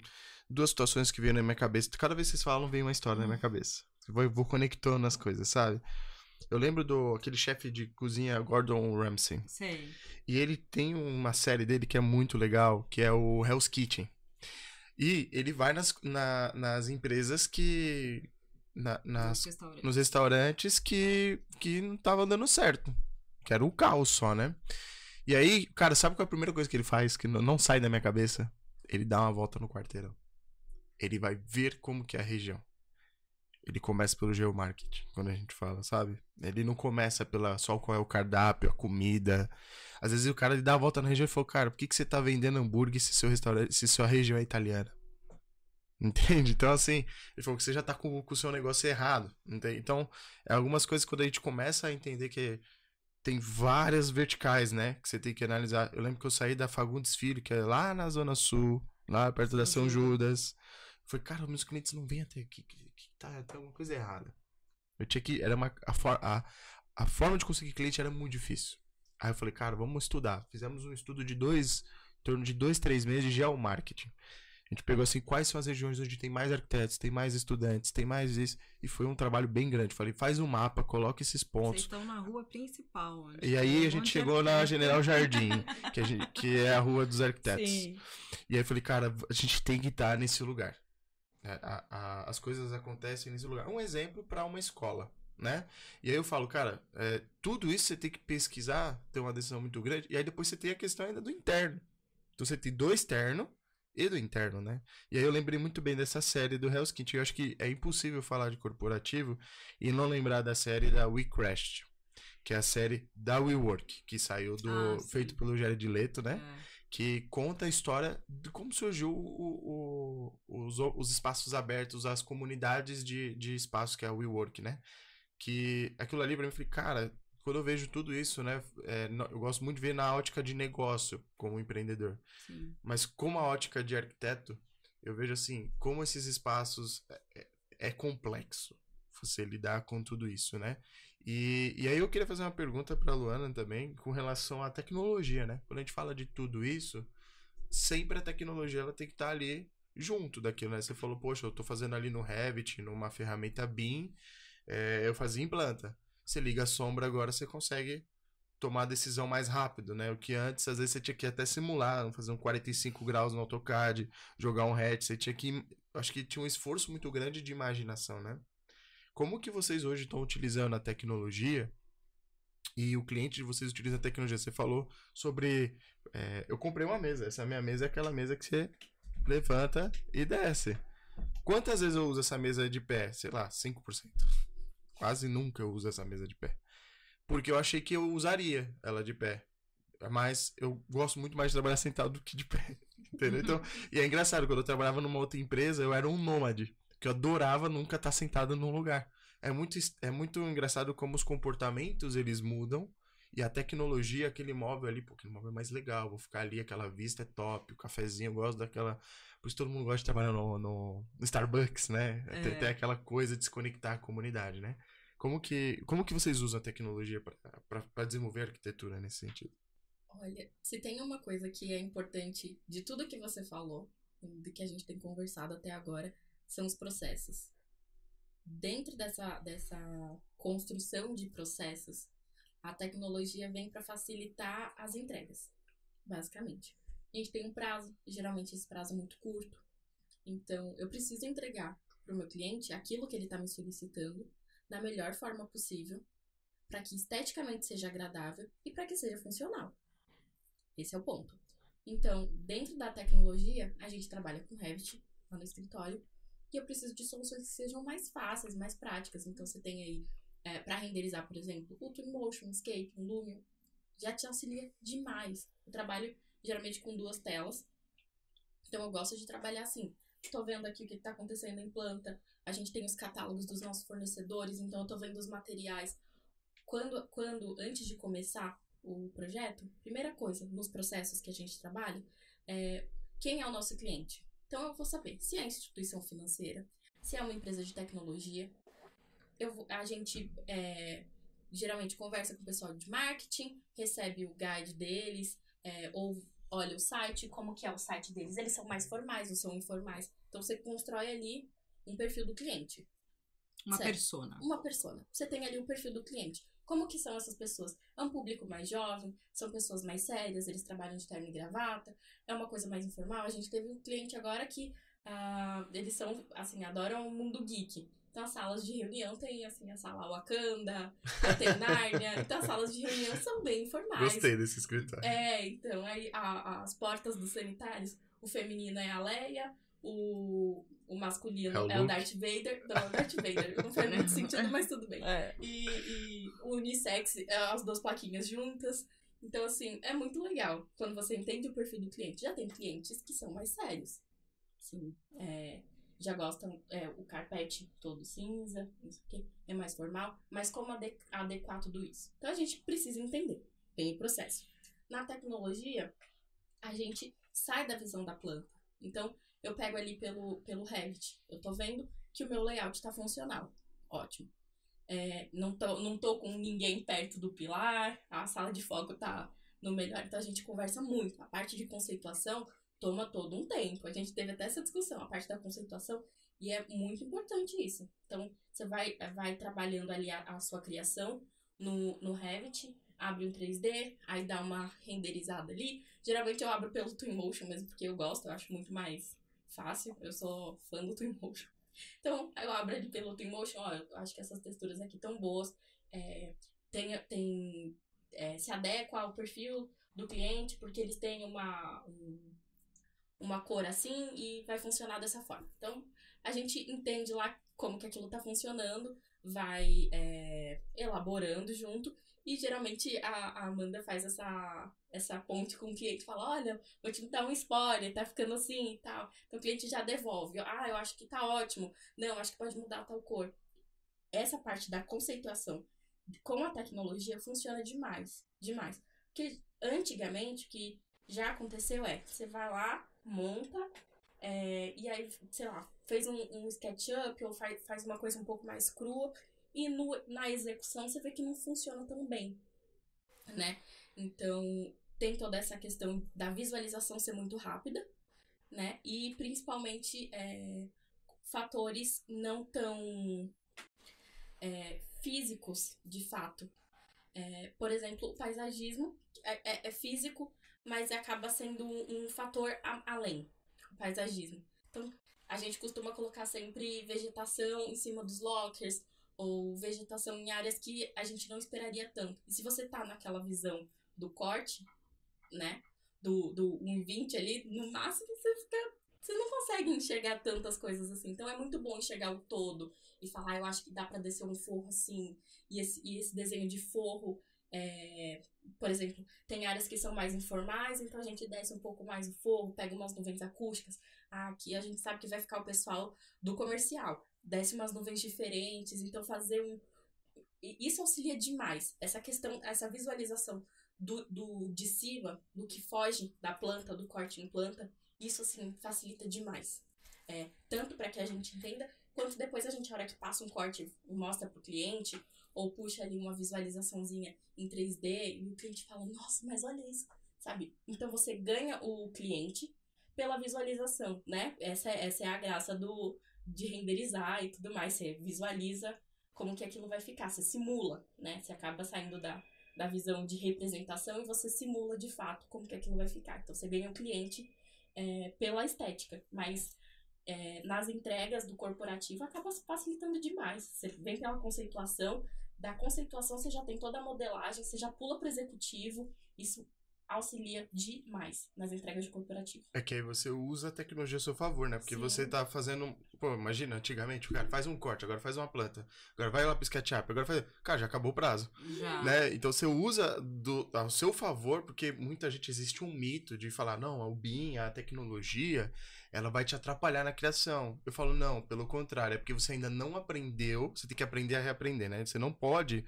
Duas situações que vêm na minha cabeça. Cada vez que vocês falam, vem uma história na minha cabeça. Eu vou conectando as coisas, sabe? Eu lembro aquele chefe de cozinha, Gordon Ramsay. Sei. E ele tem uma série dele que é muito legal, que é o Hell's Kitchen. E ele vai nas empresas que... nos restaurantes que não estavam dando certo. Que era o caos só, né? E aí, cara, sabe qual é a primeira coisa que ele faz que não sai da minha cabeça? Ele dá uma volta no quarteirão. Ele vai ver como que é a região. Ele começa pelo geomarketing, quando a gente fala, sabe? Ele não começa só qual é o cardápio, a comida. Às vezes o cara ele dá a volta na região e fala, cara, por que você tá vendendo hambúrguer se sua região é italiana? Entende? Então, assim, ele falou que você já tá com o seu negócio errado. Entende? Então, algumas coisas quando a gente começa a entender que tem várias verticais, né? Que você tem que analisar. Eu lembro que eu saí da Fagundes Filho, que é lá na Zona Sul, lá perto da São Judas. Falei, cara, meus clientes não vêm até aqui, que tá alguma coisa errada. Eu tinha que... A forma de conseguir cliente era muito difícil. Aí eu falei, cara, vamos estudar. Fizemos um estudo em torno de 2-3 meses de geomarketing. A gente pegou assim, quais são as regiões onde tem mais arquitetos, tem mais estudantes, tem mais isso. E foi um trabalho bem grande. Falei, faz um mapa, coloca esses pontos. Vocês estão na rua principal. E aí a gente chegou na General Jardim, que é a rua dos arquitetos. Sim. E aí eu falei, cara, a gente tem que estar nesse lugar. As coisas acontecem nesse lugar. Um exemplo para uma escola, né? E aí eu falo, cara, tudo isso você tem que pesquisar, ter uma decisão muito grande. E aí depois você tem a questão ainda do interno. Então você tem do externo e do interno, né? E aí eu lembrei muito bem dessa série do Hell's Kitchen. Eu acho que é impossível falar de corporativo e não lembrar da série da We Crashed, que é a série da WeWork, que saiu feito pelo Jared Leto, né? Que conta a história de como surgiu os espaços abertos, as comunidades de espaço, que é a WeWork, né? Que aquilo ali pra mim, eu falei, cara, quando eu vejo tudo isso, né? Eu gosto muito de ver na ótica de negócio, como empreendedor. Sim. Mas como a ótica de arquiteto, eu vejo assim, como esses espaços é complexo você lidar com tudo isso, né? E aí eu queria fazer uma pergunta para a Luana também com relação à tecnologia, né? Quando a gente fala de tudo isso, sempre a tecnologia ela tem que estar ali junto daquilo, né? Você falou, poxa, eu tô fazendo ali no Revit, numa ferramenta BIM, eu fazia em planta. Você liga a sombra agora, você consegue tomar a decisão mais rápido, né? O que antes, às vezes, você tinha que até simular, fazer um 45 graus no AutoCAD, jogar um hatch, você tinha que... Acho que tinha um esforço muito grande de imaginação, né? Como que vocês hoje estão utilizando a tecnologia e o cliente de vocês utiliza a tecnologia? Você falou sobre... eu comprei uma mesa. Essa minha mesa é aquela mesa que você levanta e desce. Quantas vezes eu uso essa mesa de pé? Sei lá, 5%. Quase nunca eu uso essa mesa de pé. Porque eu achei que eu usaria ela de pé. Mas eu gosto muito mais de trabalhar sentado do que de pé. Entendeu? Então, e é engraçado, quando eu trabalhava numa outra empresa, eu era um nômade. Que eu adorava nunca estar sentado num lugar. É muito engraçado como os comportamentos eles mudam E a tecnologia, aquele móvel ali, pô, aquele móvel é mais legal, vou ficar ali, aquela vista é top, o cafezinho, eu gosto daquela... Por isso todo mundo gosta de trabalhar no Starbucks, né? Tem aquela coisa de se conectar à comunidade, né? Como que vocês usam a tecnologia para desenvolver a arquitetura nesse sentido? Olha, se tem uma coisa que é importante de tudo que você falou, do que a gente tem conversado até agora, são os processos. Dentro dessa construção de processos, a tecnologia vem para facilitar as entregas, basicamente. A gente tem um prazo, e geralmente esse prazo é muito curto. Então, eu preciso entregar para o meu cliente aquilo que ele está me solicitando da melhor forma possível, para que esteticamente seja agradável e para que seja funcional. Esse é o ponto. Então, dentro da tecnologia, a gente trabalha com Revit lá no escritório e eu preciso de soluções que sejam mais fáceis, mais práticas. Então, você tem aí, para renderizar, por exemplo, o Twinmotion, o Escape, o Lumion, já te auxilia demais. Eu trabalho geralmente com 2 telas, então eu gosto de trabalhar assim. Estou vendo aqui o que está acontecendo em planta, a gente tem os catálogos dos nossos fornecedores, então eu estou vendo os materiais. Antes de começar o projeto, primeira coisa, nos processos que a gente trabalha, é quem é o nosso cliente. Então eu vou saber se é instituição financeira, se é uma empresa de tecnologia. A gente geralmente conversa com o pessoal de marketing, recebe o guide deles, ou olha o site, como que é o site deles. Eles são mais formais ou são informais. Então você constrói ali um perfil do cliente. Uma persona. Uma persona. Você tem ali o perfil do cliente. Como que são essas pessoas? É um público mais jovem, são pessoas mais sérias, eles trabalham de terno e gravata, é uma coisa mais informal. A gente teve um cliente agora que eles são, assim, adoram o mundo geek. Então, as salas de reunião tem, assim, a sala Wakanda, tem Nárnia. Então, as salas de reunião são bem informais. Gostei desse escritório. Então, aí as portas dos sanitários, o feminino é a Leia, o masculino é o Darth Vader. Não, é o Darth Vader. Não faz muito sentido, mas tudo bem. E o unissex é as 2 plaquinhas juntas. Então, assim, é muito legal quando você entende o perfil do cliente. Já tem clientes que são mais sérios. Sim. Já gostam o carpete todo cinza, isso aqui, é mais formal. Mas como adequar tudo isso? Então, a gente precisa entender bem o processo. Na tecnologia, a gente sai da visão da planta. Então, eu pego ali pelo Revit. Eu tô vendo que o meu layout tá funcional. Ótimo. Não tô com ninguém perto do pilar. A sala de foco tá no melhor. Então, a gente conversa muito. A parte de conceituação toma todo um tempo. A gente teve até essa discussão, a parte da conceituação. E é muito importante isso. Então, você vai trabalhando ali a sua criação no Revit. Abre um 3D, aí dá uma renderizada ali. Geralmente eu abro pelo Twinmotion mesmo, porque eu gosto, eu acho muito mais fácil. Eu sou fã do Twinmotion. Então, eu abro ali pelo Twinmotion, eu acho que essas texturas aqui estão boas. Se adequa ao perfil do cliente, porque eles têm uma cor assim e vai funcionar dessa forma. Então, a gente entende lá como que aquilo tá funcionando, vai elaborando junto. E geralmente a Amanda faz essa ponte com o cliente, fala, olha, vou te dar um spoiler, tá ficando assim e tal. Então o cliente já devolve, eu acho que tá ótimo, não, acho que pode mudar tal cor. Essa parte da conceituação com a tecnologia funciona demais, demais. Porque antigamente, o que já aconteceu você vai lá, monta, e aí, sei lá, fez um SketchUp ou faz uma coisa um pouco mais crua, e na execução você vê que não funciona tão bem, né? Então, tem toda essa questão da visualização ser muito rápida, né? E, principalmente, fatores não tão físicos, de fato. Por exemplo, o paisagismo é físico, mas acaba sendo um fator além, o paisagismo. Então, a gente costuma colocar sempre vegetação em cima dos lockers, ou vegetação em áreas que a gente não esperaria tanto. E se você tá naquela visão do corte, né, do 1,20 ali, no máximo você não consegue enxergar tantas coisas assim. Então é muito bom enxergar o todo e falar, eu acho que dá pra descer um forro assim, e esse desenho de forro, por exemplo, tem áreas que são mais informais, então a gente desce um pouco mais o forro, pega umas nuvens acústicas. Aqui a gente sabe que vai ficar o pessoal do comercial, desce umas nuvens diferentes, então fazer isso auxilia demais. Essa questão, essa visualização de cima, do que foge da planta, do corte em planta, isso, assim, facilita demais. Tanto para que a gente entenda, quanto depois a gente, a hora que passa um corte, mostra pro cliente, ou puxa ali uma visualizaçãozinha em 3D, e o cliente fala, nossa, mas olha isso, sabe? Então você ganha o cliente pela visualização, né? Essa é a graça de renderizar e tudo mais. Você visualiza como que aquilo vai ficar, você simula, né? Você acaba saindo da visão de representação e você simula de fato como que aquilo vai ficar. Então você ganha o cliente pela estética, mas nas entregas do corporativo acaba facilitando demais. Você vem pela conceituação, da conceituação você já tem toda a modelagem, você já pula para o executivo, isso auxilia demais nas entregas de corporativo. É que aí você usa a tecnologia a seu favor, né? Porque Sim. você tá fazendo... Pô, imagina, antigamente o cara faz um corte, agora faz uma planta. Agora vai lá pro SketchUp, agora faz... Cara, já acabou o prazo. Já. Né? Então você usa ao seu favor, porque muita gente existe um mito de falar, não, o BIM, a tecnologia, ela vai te atrapalhar na criação. Eu falo, não, pelo contrário, é porque você ainda não aprendeu, você tem que aprender a reaprender, né? Você não pode...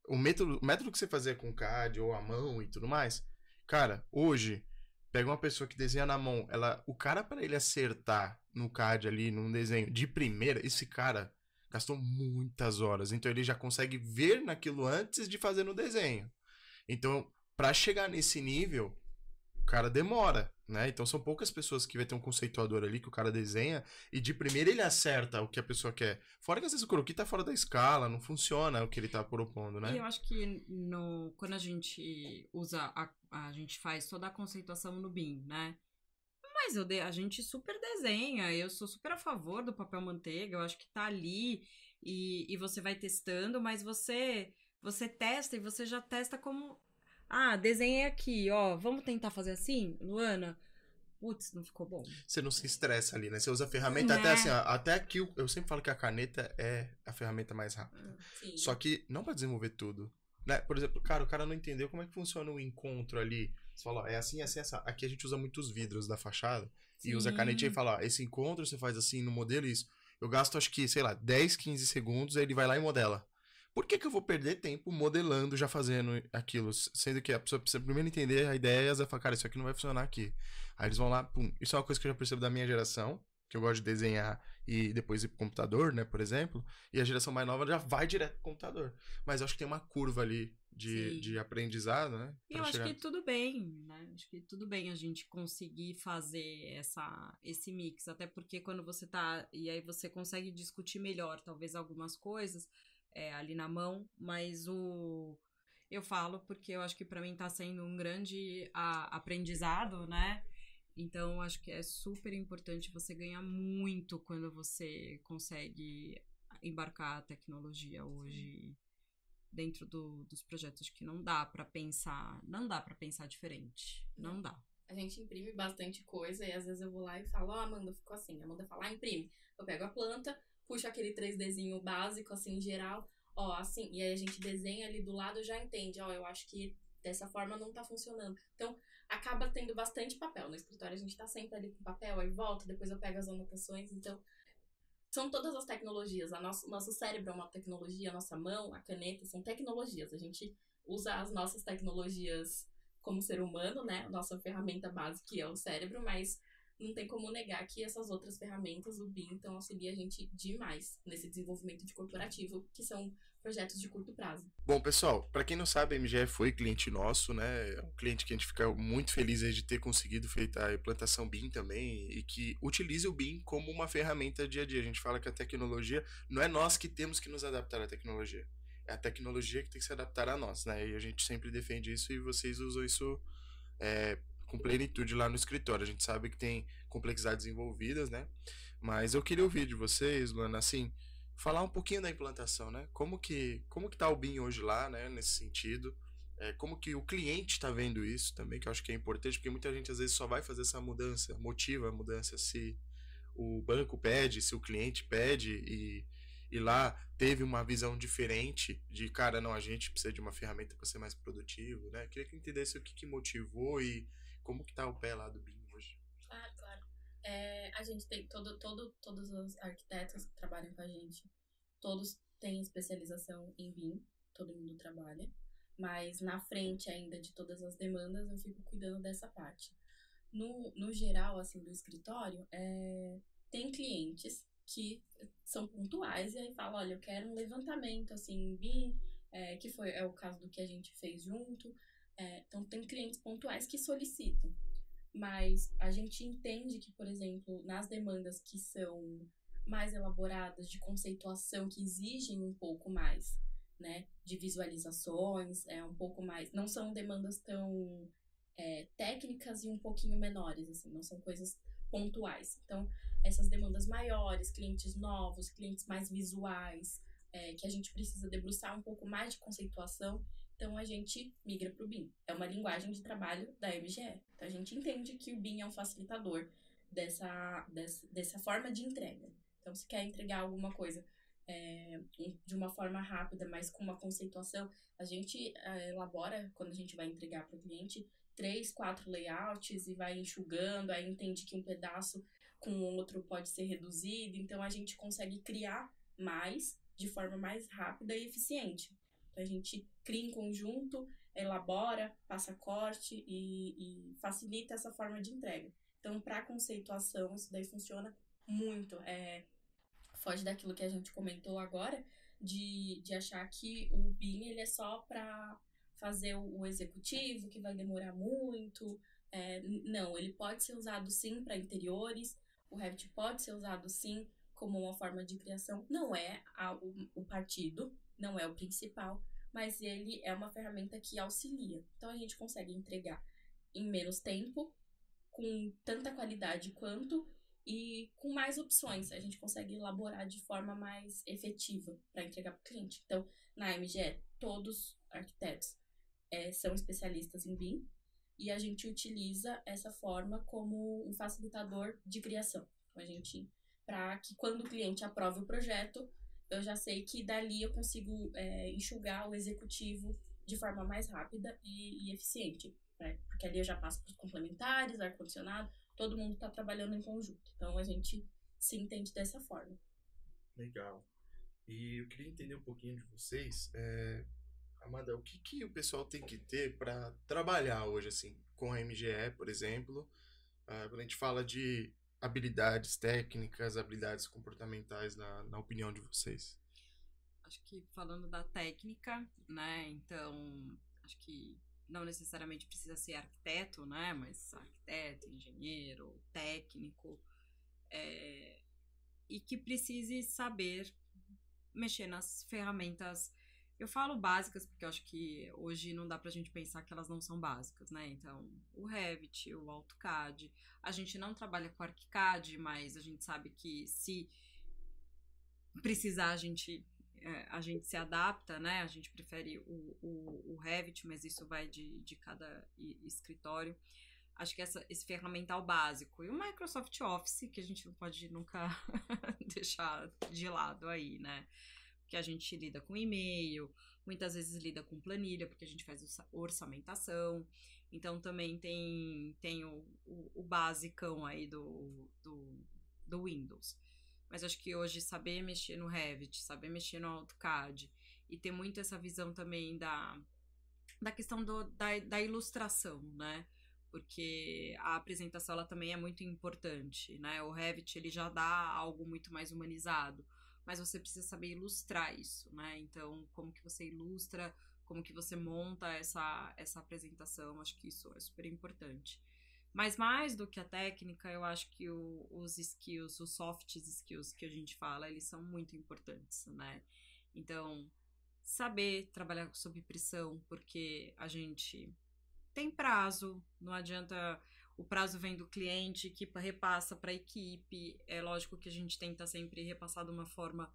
o método que você fazia com CAD ou a mão e tudo mais, cara, hoje, pega uma pessoa que desenha na mão, o cara, para ele acertar no CAD ali, num desenho de primeira, esse cara gastou muitas horas, então ele já consegue ver naquilo antes de fazer no desenho. Então, para chegar nesse nível, o cara demora, né? Então são poucas pessoas que vai ter um conceituador ali que o cara desenha e de primeira ele acerta o que a pessoa quer. Fora que às vezes o croquis tá fora da escala, não funciona o que ele tá propondo, né? E eu acho que quando a gente usa, a gente faz toda a conceituação no BIM, né? Mas a gente super desenha, eu sou super a favor do papel manteiga, eu acho que tá ali e você vai testando, mas você testa e você já testa como... Ah, desenhei aqui, ó, vamos tentar fazer assim, Luana? Putz, não ficou bom. Você não se estressa ali, né? Você usa a ferramenta até assim, ó, até aqui eu sempre falo que a caneta é a ferramenta mais rápida. Sim. Só que não pra desenvolver tudo, né? Por exemplo, cara, o cara não entendeu como é que funciona o encontro ali. Você fala, ó, é assim, assim, assim. Aqui a gente usa muitos vidros da fachada e usa a canetinha e fala, ó, esse encontro você faz assim no modelo isso. Eu gasto acho que, sei lá, 10, 15 segundos, aí ele vai lá e modela. Por que eu vou perder tempo modelando, já fazendo aquilo? Sendo que a pessoa precisa primeiro entender a ideia e ela fala, cara, isso aqui não vai funcionar aqui. Aí eles vão lá, pum. Isso é uma coisa que eu já percebo da minha geração, que eu gosto de desenhar e depois ir pro computador, né, por exemplo. E a geração mais nova já vai direto pro computador. Mas eu acho que tem uma curva ali de aprendizado, né? E eu acho que tudo bem, né? Acho que tudo bem a gente conseguir fazer esse mix. Até porque quando você tá... E aí você consegue discutir melhor, talvez, algumas coisas ali na mão. Mas eu falo porque eu acho que pra mim tá sendo um grande aprendizado, né? Então, acho que é super importante você ganhar muito quando você consegue embarcar a tecnologia hoje dentro dos projetos, que não dá pra pensar diferente. Não dá. A gente imprime bastante coisa e às vezes eu vou lá e falo, ó, Amanda, ficou assim. A Amanda fala, imprime. Eu pego a planta, puxo aquele 3Dzinho básico, assim, em geral, ó, assim, e aí a gente desenha ali do lado e já entende, ó, eu acho que dessa forma não tá funcionando. Então, acaba tendo bastante papel. No escritório a gente tá sempre ali com papel, aí volta, depois eu pego as anotações, então... São todas as tecnologias. Nosso cérebro é uma tecnologia, a nossa mão, a caneta, são tecnologias. A gente usa as nossas tecnologias como ser humano, né? A nossa ferramenta base, que é o cérebro, mas não tem como negar que essas outras ferramentas, o BIM, então auxilia a gente demais nesse desenvolvimento de corporativo, que são projetos de curto prazo. Bom, pessoal, para quem não sabe, a MGE foi cliente nosso, né? É um cliente que a gente fica muito feliz de ter conseguido feita a implantação BIM também e que utilize o BIM como uma ferramenta dia a dia. A gente fala que a tecnologia não é nós que temos que nos adaptar à tecnologia. É a tecnologia que tem que se adaptar a nós, né? E a gente sempre defende isso e vocês usam isso com plenitude lá no escritório. A gente sabe que tem complexidades envolvidas, né? Mas eu queria ouvir de vocês, Luana, assim, falar um pouquinho da implantação, né? Como que tá o BIM hoje lá, né? Nesse sentido. Como que o cliente está vendo isso também, que eu acho que é importante, porque muita gente às vezes só vai fazer essa mudança, motiva a mudança se o banco pede, se o cliente pede e lá teve uma visão diferente de, cara, não, a gente precisa de uma ferramenta para ser mais produtivo, né? Queria que entendesse o que motivou e como que tá o pé lá do BIM hoje. Claro. A gente tem todos os arquitetos que trabalham com a gente, todos tem especialização em BIM, todo mundo trabalha, mas na frente ainda de todas as demandas eu fico cuidando dessa parte. No geral, assim, do escritório, tem clientes que são pontuais e aí falam, olha, eu quero um levantamento, assim, em BIM, que é o caso do que a gente fez junto. Então, tem clientes pontuais que solicitam. Mas a gente entende que, por exemplo, nas demandas que são mais elaboradas, de conceituação, que exigem um pouco mais, né, de visualizações, um pouco mais, não são demandas tão técnicas e um pouquinho menores, assim, não são coisas pontuais. Então, essas demandas maiores, clientes novos, clientes mais visuais, que a gente precisa debruçar um pouco mais de conceituação, então a gente migra para o BIM. É uma linguagem de trabalho da MGE. Então a gente entende que o BIM é um facilitador dessa forma de entrega. Então, se quer entregar alguma coisa de uma forma rápida, mas com uma conceituação, a gente elabora, quando a gente vai entregar para o cliente, 3, 4 layouts e vai enxugando, aí entende que um pedaço com o outro pode ser reduzido, então a gente consegue criar mais, de forma mais rápida e eficiente. Então a gente cria em conjunto, elabora, passa corte e facilita essa forma de entrega. Então, para conceituação, isso daí funciona muito. Foge daquilo que a gente comentou agora, de achar que o BIM ele é só para fazer o executivo, que vai demorar muito. Não, ele pode ser usado sim para interiores, o Revit pode ser usado sim como uma forma de criação. Não é o partido, não é o principal, mas ele é uma ferramenta que auxilia. Então a gente consegue entregar em menos tempo, com tanta qualidade quanto, e com mais opções. A gente consegue elaborar de forma mais efetiva para entregar para o cliente. Então, na MGE, todos os arquitetos são especialistas em BIM e a gente utiliza essa forma como um facilitador de criação. Então, para que quando o cliente aprove o projeto, eu já sei que dali eu consigo enxugar o executivo de forma mais rápida e eficiente. Né? Porque ali eu já passo para os complementares, ar-condicionado, todo mundo está trabalhando em conjunto. Então a gente se entende dessa forma. Legal. E eu queria entender um pouquinho de vocês. Amanda, o que o pessoal tem que ter para trabalhar hoje, assim, com a MGE, por exemplo? Quando a gente fala de habilidades técnicas, habilidades comportamentais, na opinião de vocês. Acho que falando da técnica, né, então, acho que não necessariamente precisa ser arquiteto, né, mas arquiteto, engenheiro, técnico, e que precise saber mexer nas ferramentas. Eu falo básicas porque eu acho que hoje não dá pra gente pensar que elas não são básicas, né? Então, o Revit, o AutoCAD. A gente não trabalha com ArchiCAD, mas a gente sabe que se precisar a gente se adapta, né? A gente prefere o Revit, mas isso vai de cada escritório. Acho que esse ferramental básico. E o Microsoft Office, que a gente não pode nunca deixar de lado aí, né? Porque a gente lida com e-mail, muitas vezes lida com planilha, porque a gente faz orçamentação. Então também tem o basicão aí do Windows. Mas acho que hoje saber mexer no Revit, saber mexer no AutoCAD e ter muito essa visão também da questão da ilustração, né? Porque a apresentação ela também é muito importante, né? O Revit ele já dá algo muito mais humanizado, mas você precisa saber ilustrar isso, né? Então, como que você ilustra, como que você monta essa apresentação, acho que isso é super importante. Mas mais do que a técnica, eu acho que os skills, os soft skills que a gente fala, eles são muito importantes, né? Então, saber trabalhar sob pressão, porque a gente tem prazo, não adianta, o prazo vem do cliente que repassa para a equipe, é lógico que a gente tenta sempre repassar de uma forma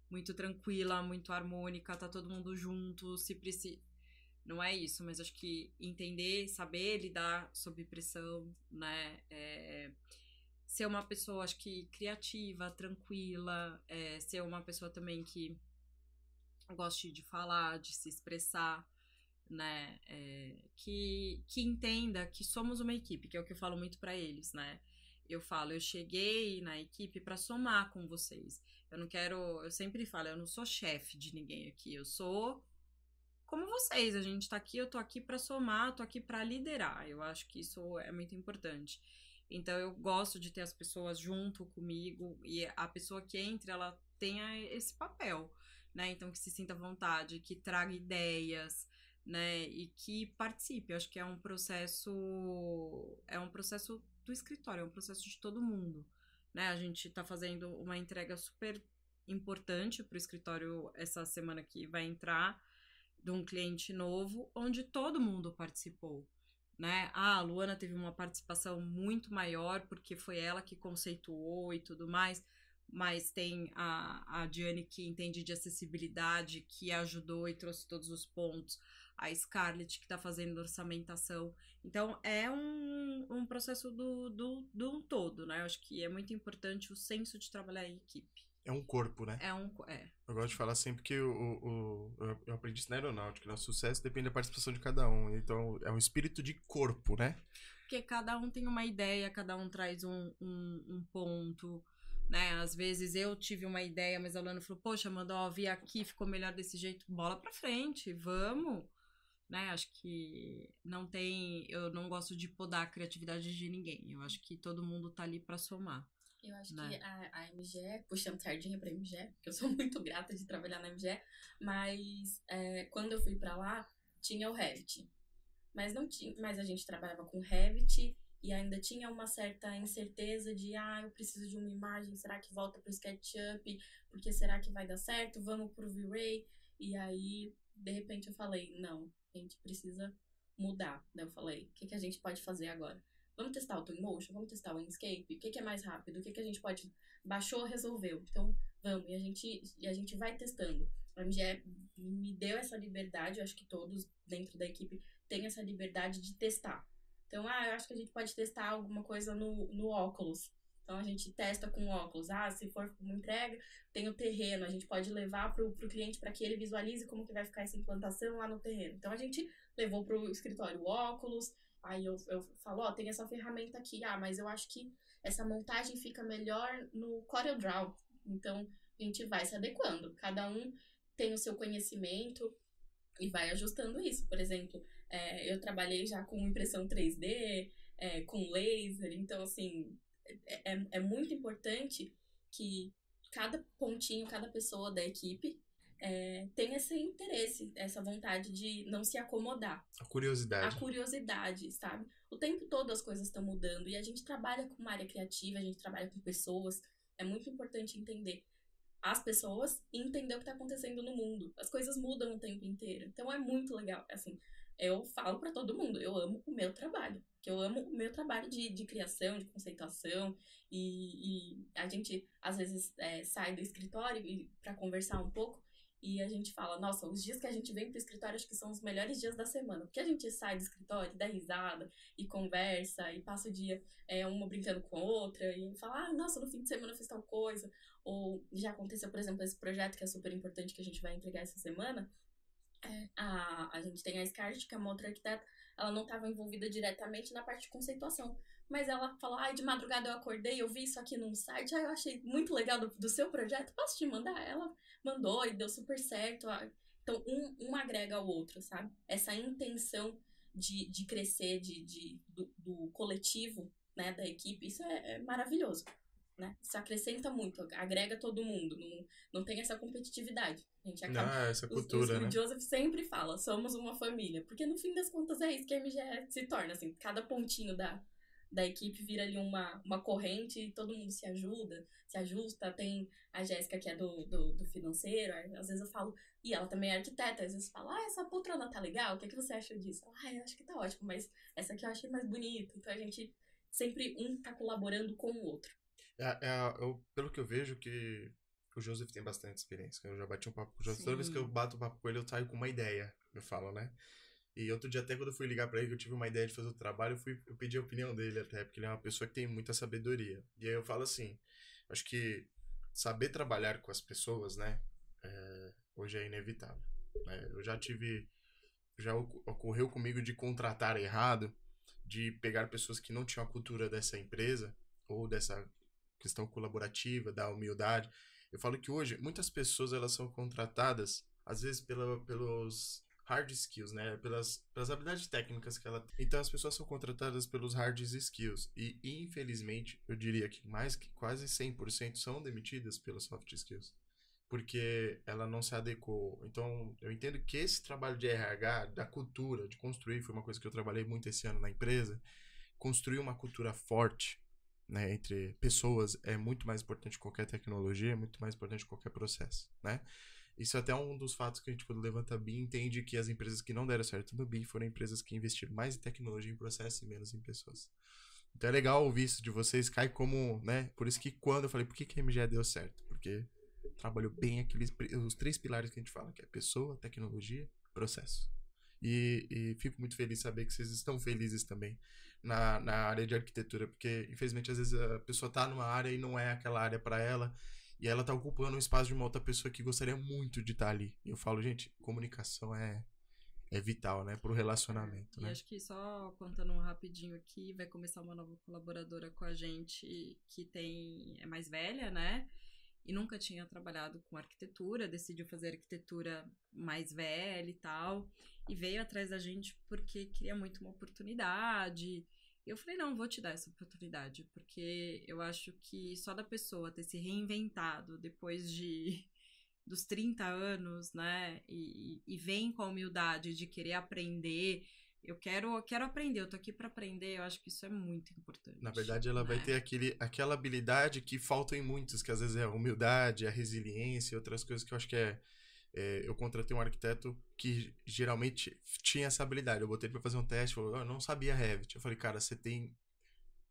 muito tranquila, muito harmônica, tá todo mundo junto, se precisa. Não é isso, mas acho que entender, saber lidar sob pressão, né? Ser uma pessoa, acho que criativa, tranquila, ser uma pessoa também que goste de falar, de se expressar, né? Que entenda que somos uma equipe, que é o que eu falo muito para eles, né? Eu falo, eu cheguei na equipe para somar com vocês. Eu não quero, eu sempre falo, eu não sou chefe de ninguém aqui, eu sou como vocês, a gente tá aqui, eu tô aqui para somar, tô aqui para liderar. Eu acho que isso é muito importante. Então eu gosto de ter as pessoas junto comigo e a pessoa que entra, ela tenha esse papel, né? Então que se sinta à vontade, que traga ideias, né? E que participe. Eu acho que é um processo do escritório, é um processo de todo mundo, né? A gente tá fazendo uma entrega super importante para o escritório essa semana que vai entrar de um cliente novo, onde todo mundo participou, né? A Luana teve uma participação muito maior, porque foi ela que conceituou e tudo mais, mas tem a Diane que entende de acessibilidade, que ajudou e trouxe todos os pontos, a Scarlett que está fazendo orçamentação. Então, é um processo do um todo, né? Eu acho que é muito importante o senso de trabalhar em equipe. É um corpo, né? Eu gosto de falar sempre que eu aprendi isso na aeronáutica, né? O sucesso depende da participação de cada um. Então, é um espírito de corpo, né? Porque cada um tem uma ideia, cada um traz um ponto, né? Às vezes eu tive uma ideia, mas a Luana falou, poxa, Amanda, ó, vi aqui, ficou melhor desse jeito, bola pra frente, vamos, né? Acho que não tem, eu não gosto de podar a criatividade de ninguém, eu acho que todo mundo tá ali pra somar. Eu acho que a MGE, puxando sardinha pra MGE, porque eu sou muito grata de trabalhar na MGE, mas quando eu fui pra lá, tinha o Revit. Mas não tinha, mas a gente trabalhava com Revit e ainda tinha uma certa incerteza de, eu preciso de uma imagem, será que volta pro SketchUp? Porque será que vai dar certo? Vamos pro V-Ray? E aí, de repente eu falei, não, a gente precisa mudar. Daí eu falei, o que a gente pode fazer agora? Vamos testar o Twinmotion? Vamos testar o Inkscape? O que é mais rápido? O que a gente pode... Baixou, resolveu. Então, vamos. E a gente vai testando. A MGE me deu essa liberdade, eu acho que todos dentro da equipe têm essa liberdade de testar. Então, eu acho que a gente pode testar alguma coisa no óculos. Então, a gente testa com óculos. Se for uma entrega, tem o terreno. A gente pode levar pro cliente para que ele visualize como que vai ficar essa implantação lá no terreno. Então, a gente levou pro escritório o óculos. Aí eu falo, tem essa ferramenta aqui. Mas eu acho que essa montagem fica melhor no CorelDRAW. Então, a gente vai se adequando. Cada um tem o seu conhecimento e vai ajustando isso. Por exemplo, eu trabalhei já com impressão 3D, com laser. Então, assim, é muito importante que cada pontinho, cada pessoa da equipe tem esse interesse, essa vontade de não se acomodar. A curiosidade. A curiosidade, sabe? O tempo todo as coisas estão mudando e a gente trabalha com uma área criativa, a gente trabalha com pessoas. É muito importante entender as pessoas e entender o que está acontecendo no mundo. As coisas mudam o tempo inteiro. Então é muito legal. Assim, eu falo para todo mundo, eu amo o meu trabalho. Que eu amo o meu trabalho de criação, de conceituação. E a gente, às vezes, sai do escritório para conversar um pouco. E a gente fala, nossa, os dias que a gente vem pro escritório acho que são os melhores dias da semana. Porque a gente sai do escritório, dá risada e conversa e passa o dia uma brincando com a outra e fala, nossa, no fim de semana eu fiz tal coisa. Ou já aconteceu, por exemplo, esse projeto que é super importante que a gente vai entregar essa semana. A gente tem a Scarlett, que é uma outra arquiteta, ela não estava envolvida diretamente na parte de conceituação. Mas ela falou, de madrugada eu acordei, eu vi isso aqui num site, eu achei muito legal do seu projeto, posso te mandar? Ela mandou e deu super certo. Então, um agrega ao outro, sabe? Essa intenção de crescer, do coletivo, né, da equipe, isso é maravilhoso, né? Isso acrescenta muito, agrega todo mundo, não tem essa competitividade. A gente acaba, essa cultura, né? O Joseph sempre fala, somos uma família, porque no fim das contas é isso que a MGE se torna, assim, cada pontinho da equipe vira ali uma corrente e todo mundo se ajusta. Tem a Jéssica, que é do financeiro, às vezes eu falo, e ela também é arquiteta, às vezes fala, essa poltrona tá legal, o que você acha disso? Eu acho que tá ótimo, mas essa aqui eu achei mais bonita. Então a gente sempre tá colaborando com o outro. Pelo que eu vejo que o Joseph tem bastante experiência. Eu já bati um papo com o Joseph. Sim. Toda vez que eu bato um papo com ele, eu saio com uma ideia, eu falo, né? E outro dia, até quando eu fui ligar pra ele, que eu tive uma ideia de fazer o trabalho, eu pedi a opinião dele até, porque ele é uma pessoa que tem muita sabedoria. E aí eu falo assim, acho que saber trabalhar com as pessoas, né, hoje é inevitável. Né? Já ocorreu comigo de contratar errado, de pegar pessoas que não tinham a cultura dessa empresa, ou dessa questão colaborativa, da humildade. Eu falo que hoje muitas pessoas elas são contratadas às vezes pelos hard skills, né? Pelas habilidades técnicas que ela tem. Então as pessoas são contratadas pelos hard skills e infelizmente eu diria que mais que quase 100% são demitidas pelos soft skills. Porque ela não se adequou. Então, eu entendo que esse trabalho de RH, da cultura, de construir, foi uma coisa que eu trabalhei muito esse ano na empresa, construir uma cultura forte, né, entre pessoas é muito mais importante que qualquer tecnologia, é muito mais importante que qualquer processo, né? Isso é até um dos fatos que a gente, quando levanta a BIM, entende que as empresas que não deram certo no BIM foram empresas que investiram mais em tecnologia e em processo e menos em pessoas. Então é legal ouvir isso de vocês, cai como, né? Por isso que quando eu falei, por que a MGE deu certo? Porque trabalhou bem os 3 pilares que a gente fala, que é pessoa, tecnologia, processo. E fico muito feliz de saber que vocês estão felizes também na área de arquitetura, porque infelizmente às vezes a pessoa tá numa área e não é aquela área para ela, e ela tá ocupando o espaço de uma outra pessoa que gostaria muito de estar ali. E eu falo, gente, comunicação é vital, né, pro relacionamento, E né? acho que só contando um rapidinho aqui, vai começar uma nova colaboradora com a gente que é mais velha, né? E nunca tinha trabalhado com arquitetura, decidiu fazer arquitetura mais velha e tal, e veio atrás da gente porque queria muito uma oportunidade. E eu falei, não, vou te dar essa oportunidade, porque eu acho que só da pessoa ter se reinventado depois dos 30 anos, né, e vem com a humildade de querer aprender. Eu quero aprender, eu tô aqui para aprender, eu acho que isso é muito importante. Na verdade, ela vai né? ter aquela habilidade que falta em muitos, que às vezes é a humildade, a resiliência e outras coisas que eu acho que eu contratei um arquiteto que geralmente tinha essa habilidade. Eu botei ele pra fazer um teste, falou, eu não sabia Revit. Eu falei, cara, você tem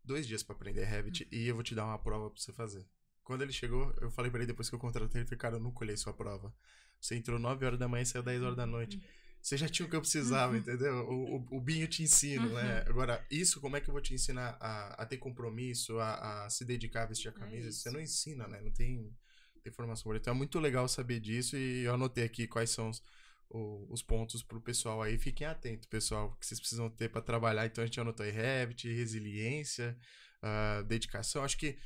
2 dias pra aprender Revit e eu vou te dar uma prova pra você fazer. Quando ele chegou, eu falei pra ele depois que eu contratei, ele falou, cara, eu não colhei sua prova. Você entrou 9 horas da manhã e saiu 10 horas da noite. Você já tinha o que eu precisava, entendeu? O BIM eu te ensino, né? Agora, isso, como é que eu vou te ensinar a ter compromisso, a se dedicar a vestir a camisa? Você não ensina, né? Não tem formação. Então é muito legal saber disso e eu anotei aqui quais são os pontos pro pessoal aí. Fiquem atentos, pessoal, que vocês precisam ter para trabalhar. Então a gente anotou aí Revit, resiliência, dedicação. Acho que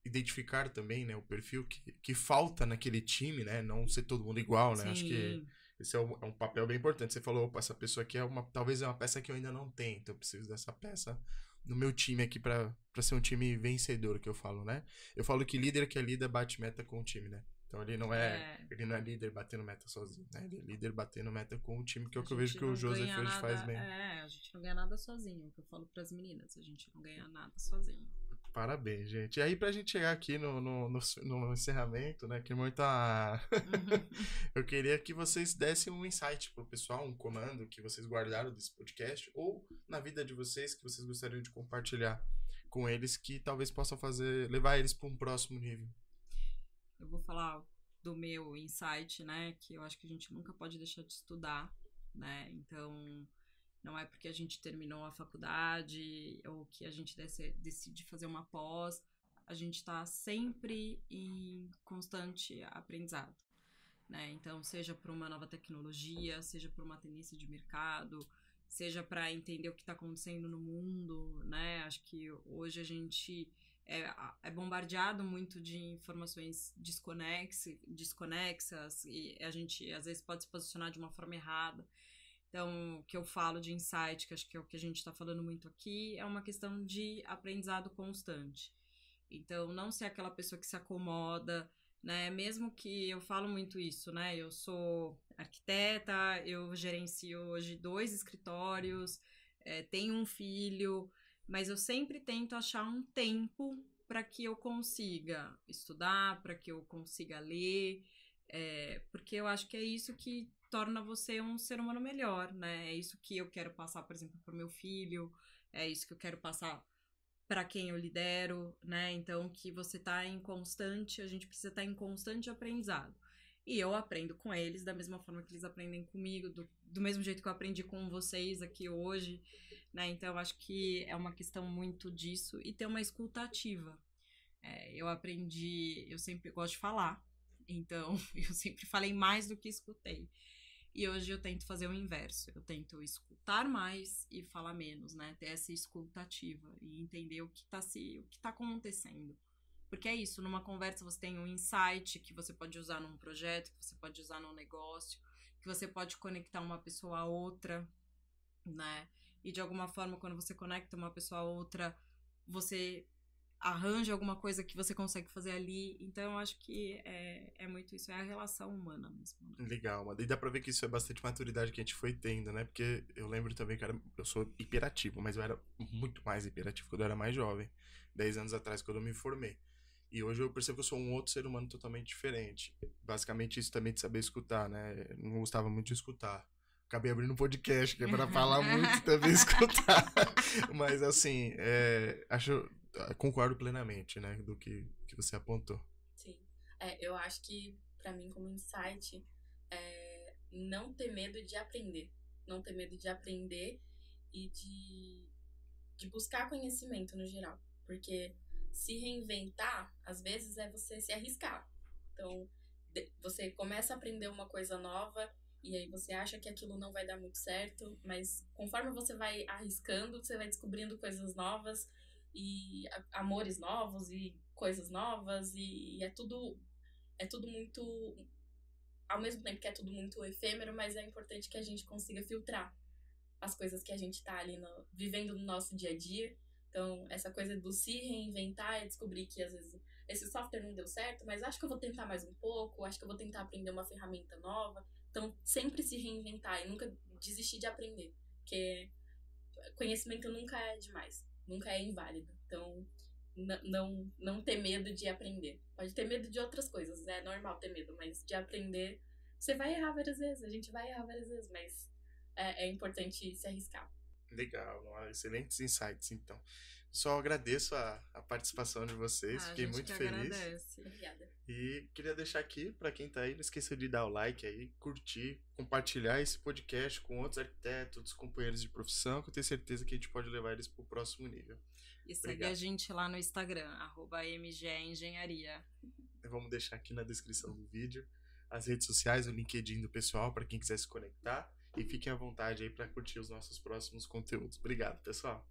identificar também, né, o perfil que falta naquele time, né? Não ser todo mundo igual, né? Sim. Acho que esse é um papel bem importante. Você falou, opa, essa pessoa aqui talvez é uma peça que eu ainda não tenho, então eu preciso dessa peça no meu time aqui pra ser um time vencedor, que eu falo, né? Eu falo que líder que é líder bate meta com o time, né? Então ele não é líder batendo meta sozinho, né? Ele é líder batendo meta com o time, que é o que eu vejo que o Joseph hoje faz bem. A gente não ganha nada sozinho, o que eu falo pras meninas, a gente não ganha nada sozinho. Parabéns, gente. E aí, pra gente chegar aqui no encerramento, né? Que muito eu queria que vocês dessem um insight pro pessoal, um comando que vocês guardaram desse podcast, ou na vida de vocês, que vocês gostariam de compartilhar com eles, que talvez possam levar eles para um próximo nível. Eu vou falar do meu insight, né? Que eu acho que a gente nunca pode deixar de estudar, né? Então, não é porque a gente terminou a faculdade ou que a gente decide fazer uma pós, a gente está sempre em constante aprendizado, né? Então, seja por uma nova tecnologia, seja por uma tendência de mercado, seja para entender o que está acontecendo no mundo, né? Acho que hoje a gente é bombardeado muito de informações desconexas e a gente às vezes pode se posicionar de uma forma errada. Então, o que eu falo de insight, que acho que é o que a gente está falando muito aqui, é uma questão de aprendizado constante. Então, não ser aquela pessoa que se acomoda, né? Mesmo que eu falo muito isso, né? Eu sou arquiteta, eu gerencio hoje 2 escritórios, tenho um filho, mas eu sempre tento achar um tempo para que eu consiga estudar, para que eu consiga ler, porque eu acho que é isso que torna você um ser humano melhor, né? É isso que eu quero passar, por exemplo, para o meu filho, é isso que eu quero passar para quem eu lidero, né? Então, que você tá em constante, a gente precisa estar em constante aprendizado. E eu aprendo com eles da mesma forma que eles aprendem comigo, do mesmo jeito que eu aprendi com vocês aqui hoje, né? Então, eu acho que é uma questão muito disso e ter uma escuta ativa. Eu sempre gosto de falar, então eu sempre falei mais do que escutei. E hoje eu tento fazer o inverso. Eu tento escutar mais e falar menos, né? Ter essa escuta ativa e entender o que tá acontecendo. Porque é isso, numa conversa você tem um insight que você pode usar num projeto, que você pode usar num negócio, que você pode conectar uma pessoa a outra, né? E de alguma forma, quando você conecta uma pessoa a outra, você arranja alguma coisa que você consegue fazer ali. Então, eu acho que é muito isso, é a relação humana mesmo. Né? Legal, mano. E dá pra ver que isso é bastante maturidade que a gente foi tendo, né? Porque eu lembro também que eu sou hiperativo, mas eu era muito mais hiperativo quando eu era mais jovem. 10 anos atrás, quando eu me formei. E hoje eu percebo que eu sou um outro ser humano totalmente diferente. Basicamente isso também de saber escutar, né? Eu não gostava muito de escutar. Acabei abrindo um podcast que é pra falar muito e também escutar. Mas assim, concordo plenamente, né? Do que você apontou. Sim. Eu acho que, pra mim, como insight, não ter medo de aprender. Não ter medo de aprender e de buscar conhecimento no geral. Porque se reinventar, às vezes, é você se arriscar. Então, você começa a aprender uma coisa nova e aí você acha que aquilo não vai dar muito certo, mas conforme você vai arriscando, você vai descobrindo coisas novas e amores novos e coisas novas e é tudo muito, ao mesmo tempo que é tudo muito efêmero, mas é importante que a gente consiga filtrar as coisas que a gente tá ali vivendo no nosso dia a dia. Então, essa coisa do se reinventar é descobrir que às vezes esse software não deu certo, mas acho que eu vou tentar mais um pouco, acho que eu vou tentar aprender uma ferramenta nova. Então, sempre se reinventar e nunca desistir de aprender, porque conhecimento nunca é demais, nunca é inválido. Então, não ter medo de aprender. Pode ter medo de outras coisas, é normal ter medo, mas de aprender, você vai errar várias vezes, a gente vai errar várias vezes, mas é importante se arriscar. Legal, excelentes insights, então. Só agradeço a participação de vocês, fiquei muito feliz. Agradece. Obrigada. E queria deixar aqui, para quem tá aí, não esqueça de dar o like aí, curtir, compartilhar esse podcast com outros arquitetos, outros companheiros de profissão, que eu tenho certeza que a gente pode levar eles pro próximo nível. E segue a gente lá no Instagram, @mgeengenharia. Vamos deixar aqui na descrição do vídeo as redes sociais, o LinkedIn do pessoal, para quem quiser se conectar. E fiquem à vontade aí para curtir os nossos próximos conteúdos. Obrigado, pessoal.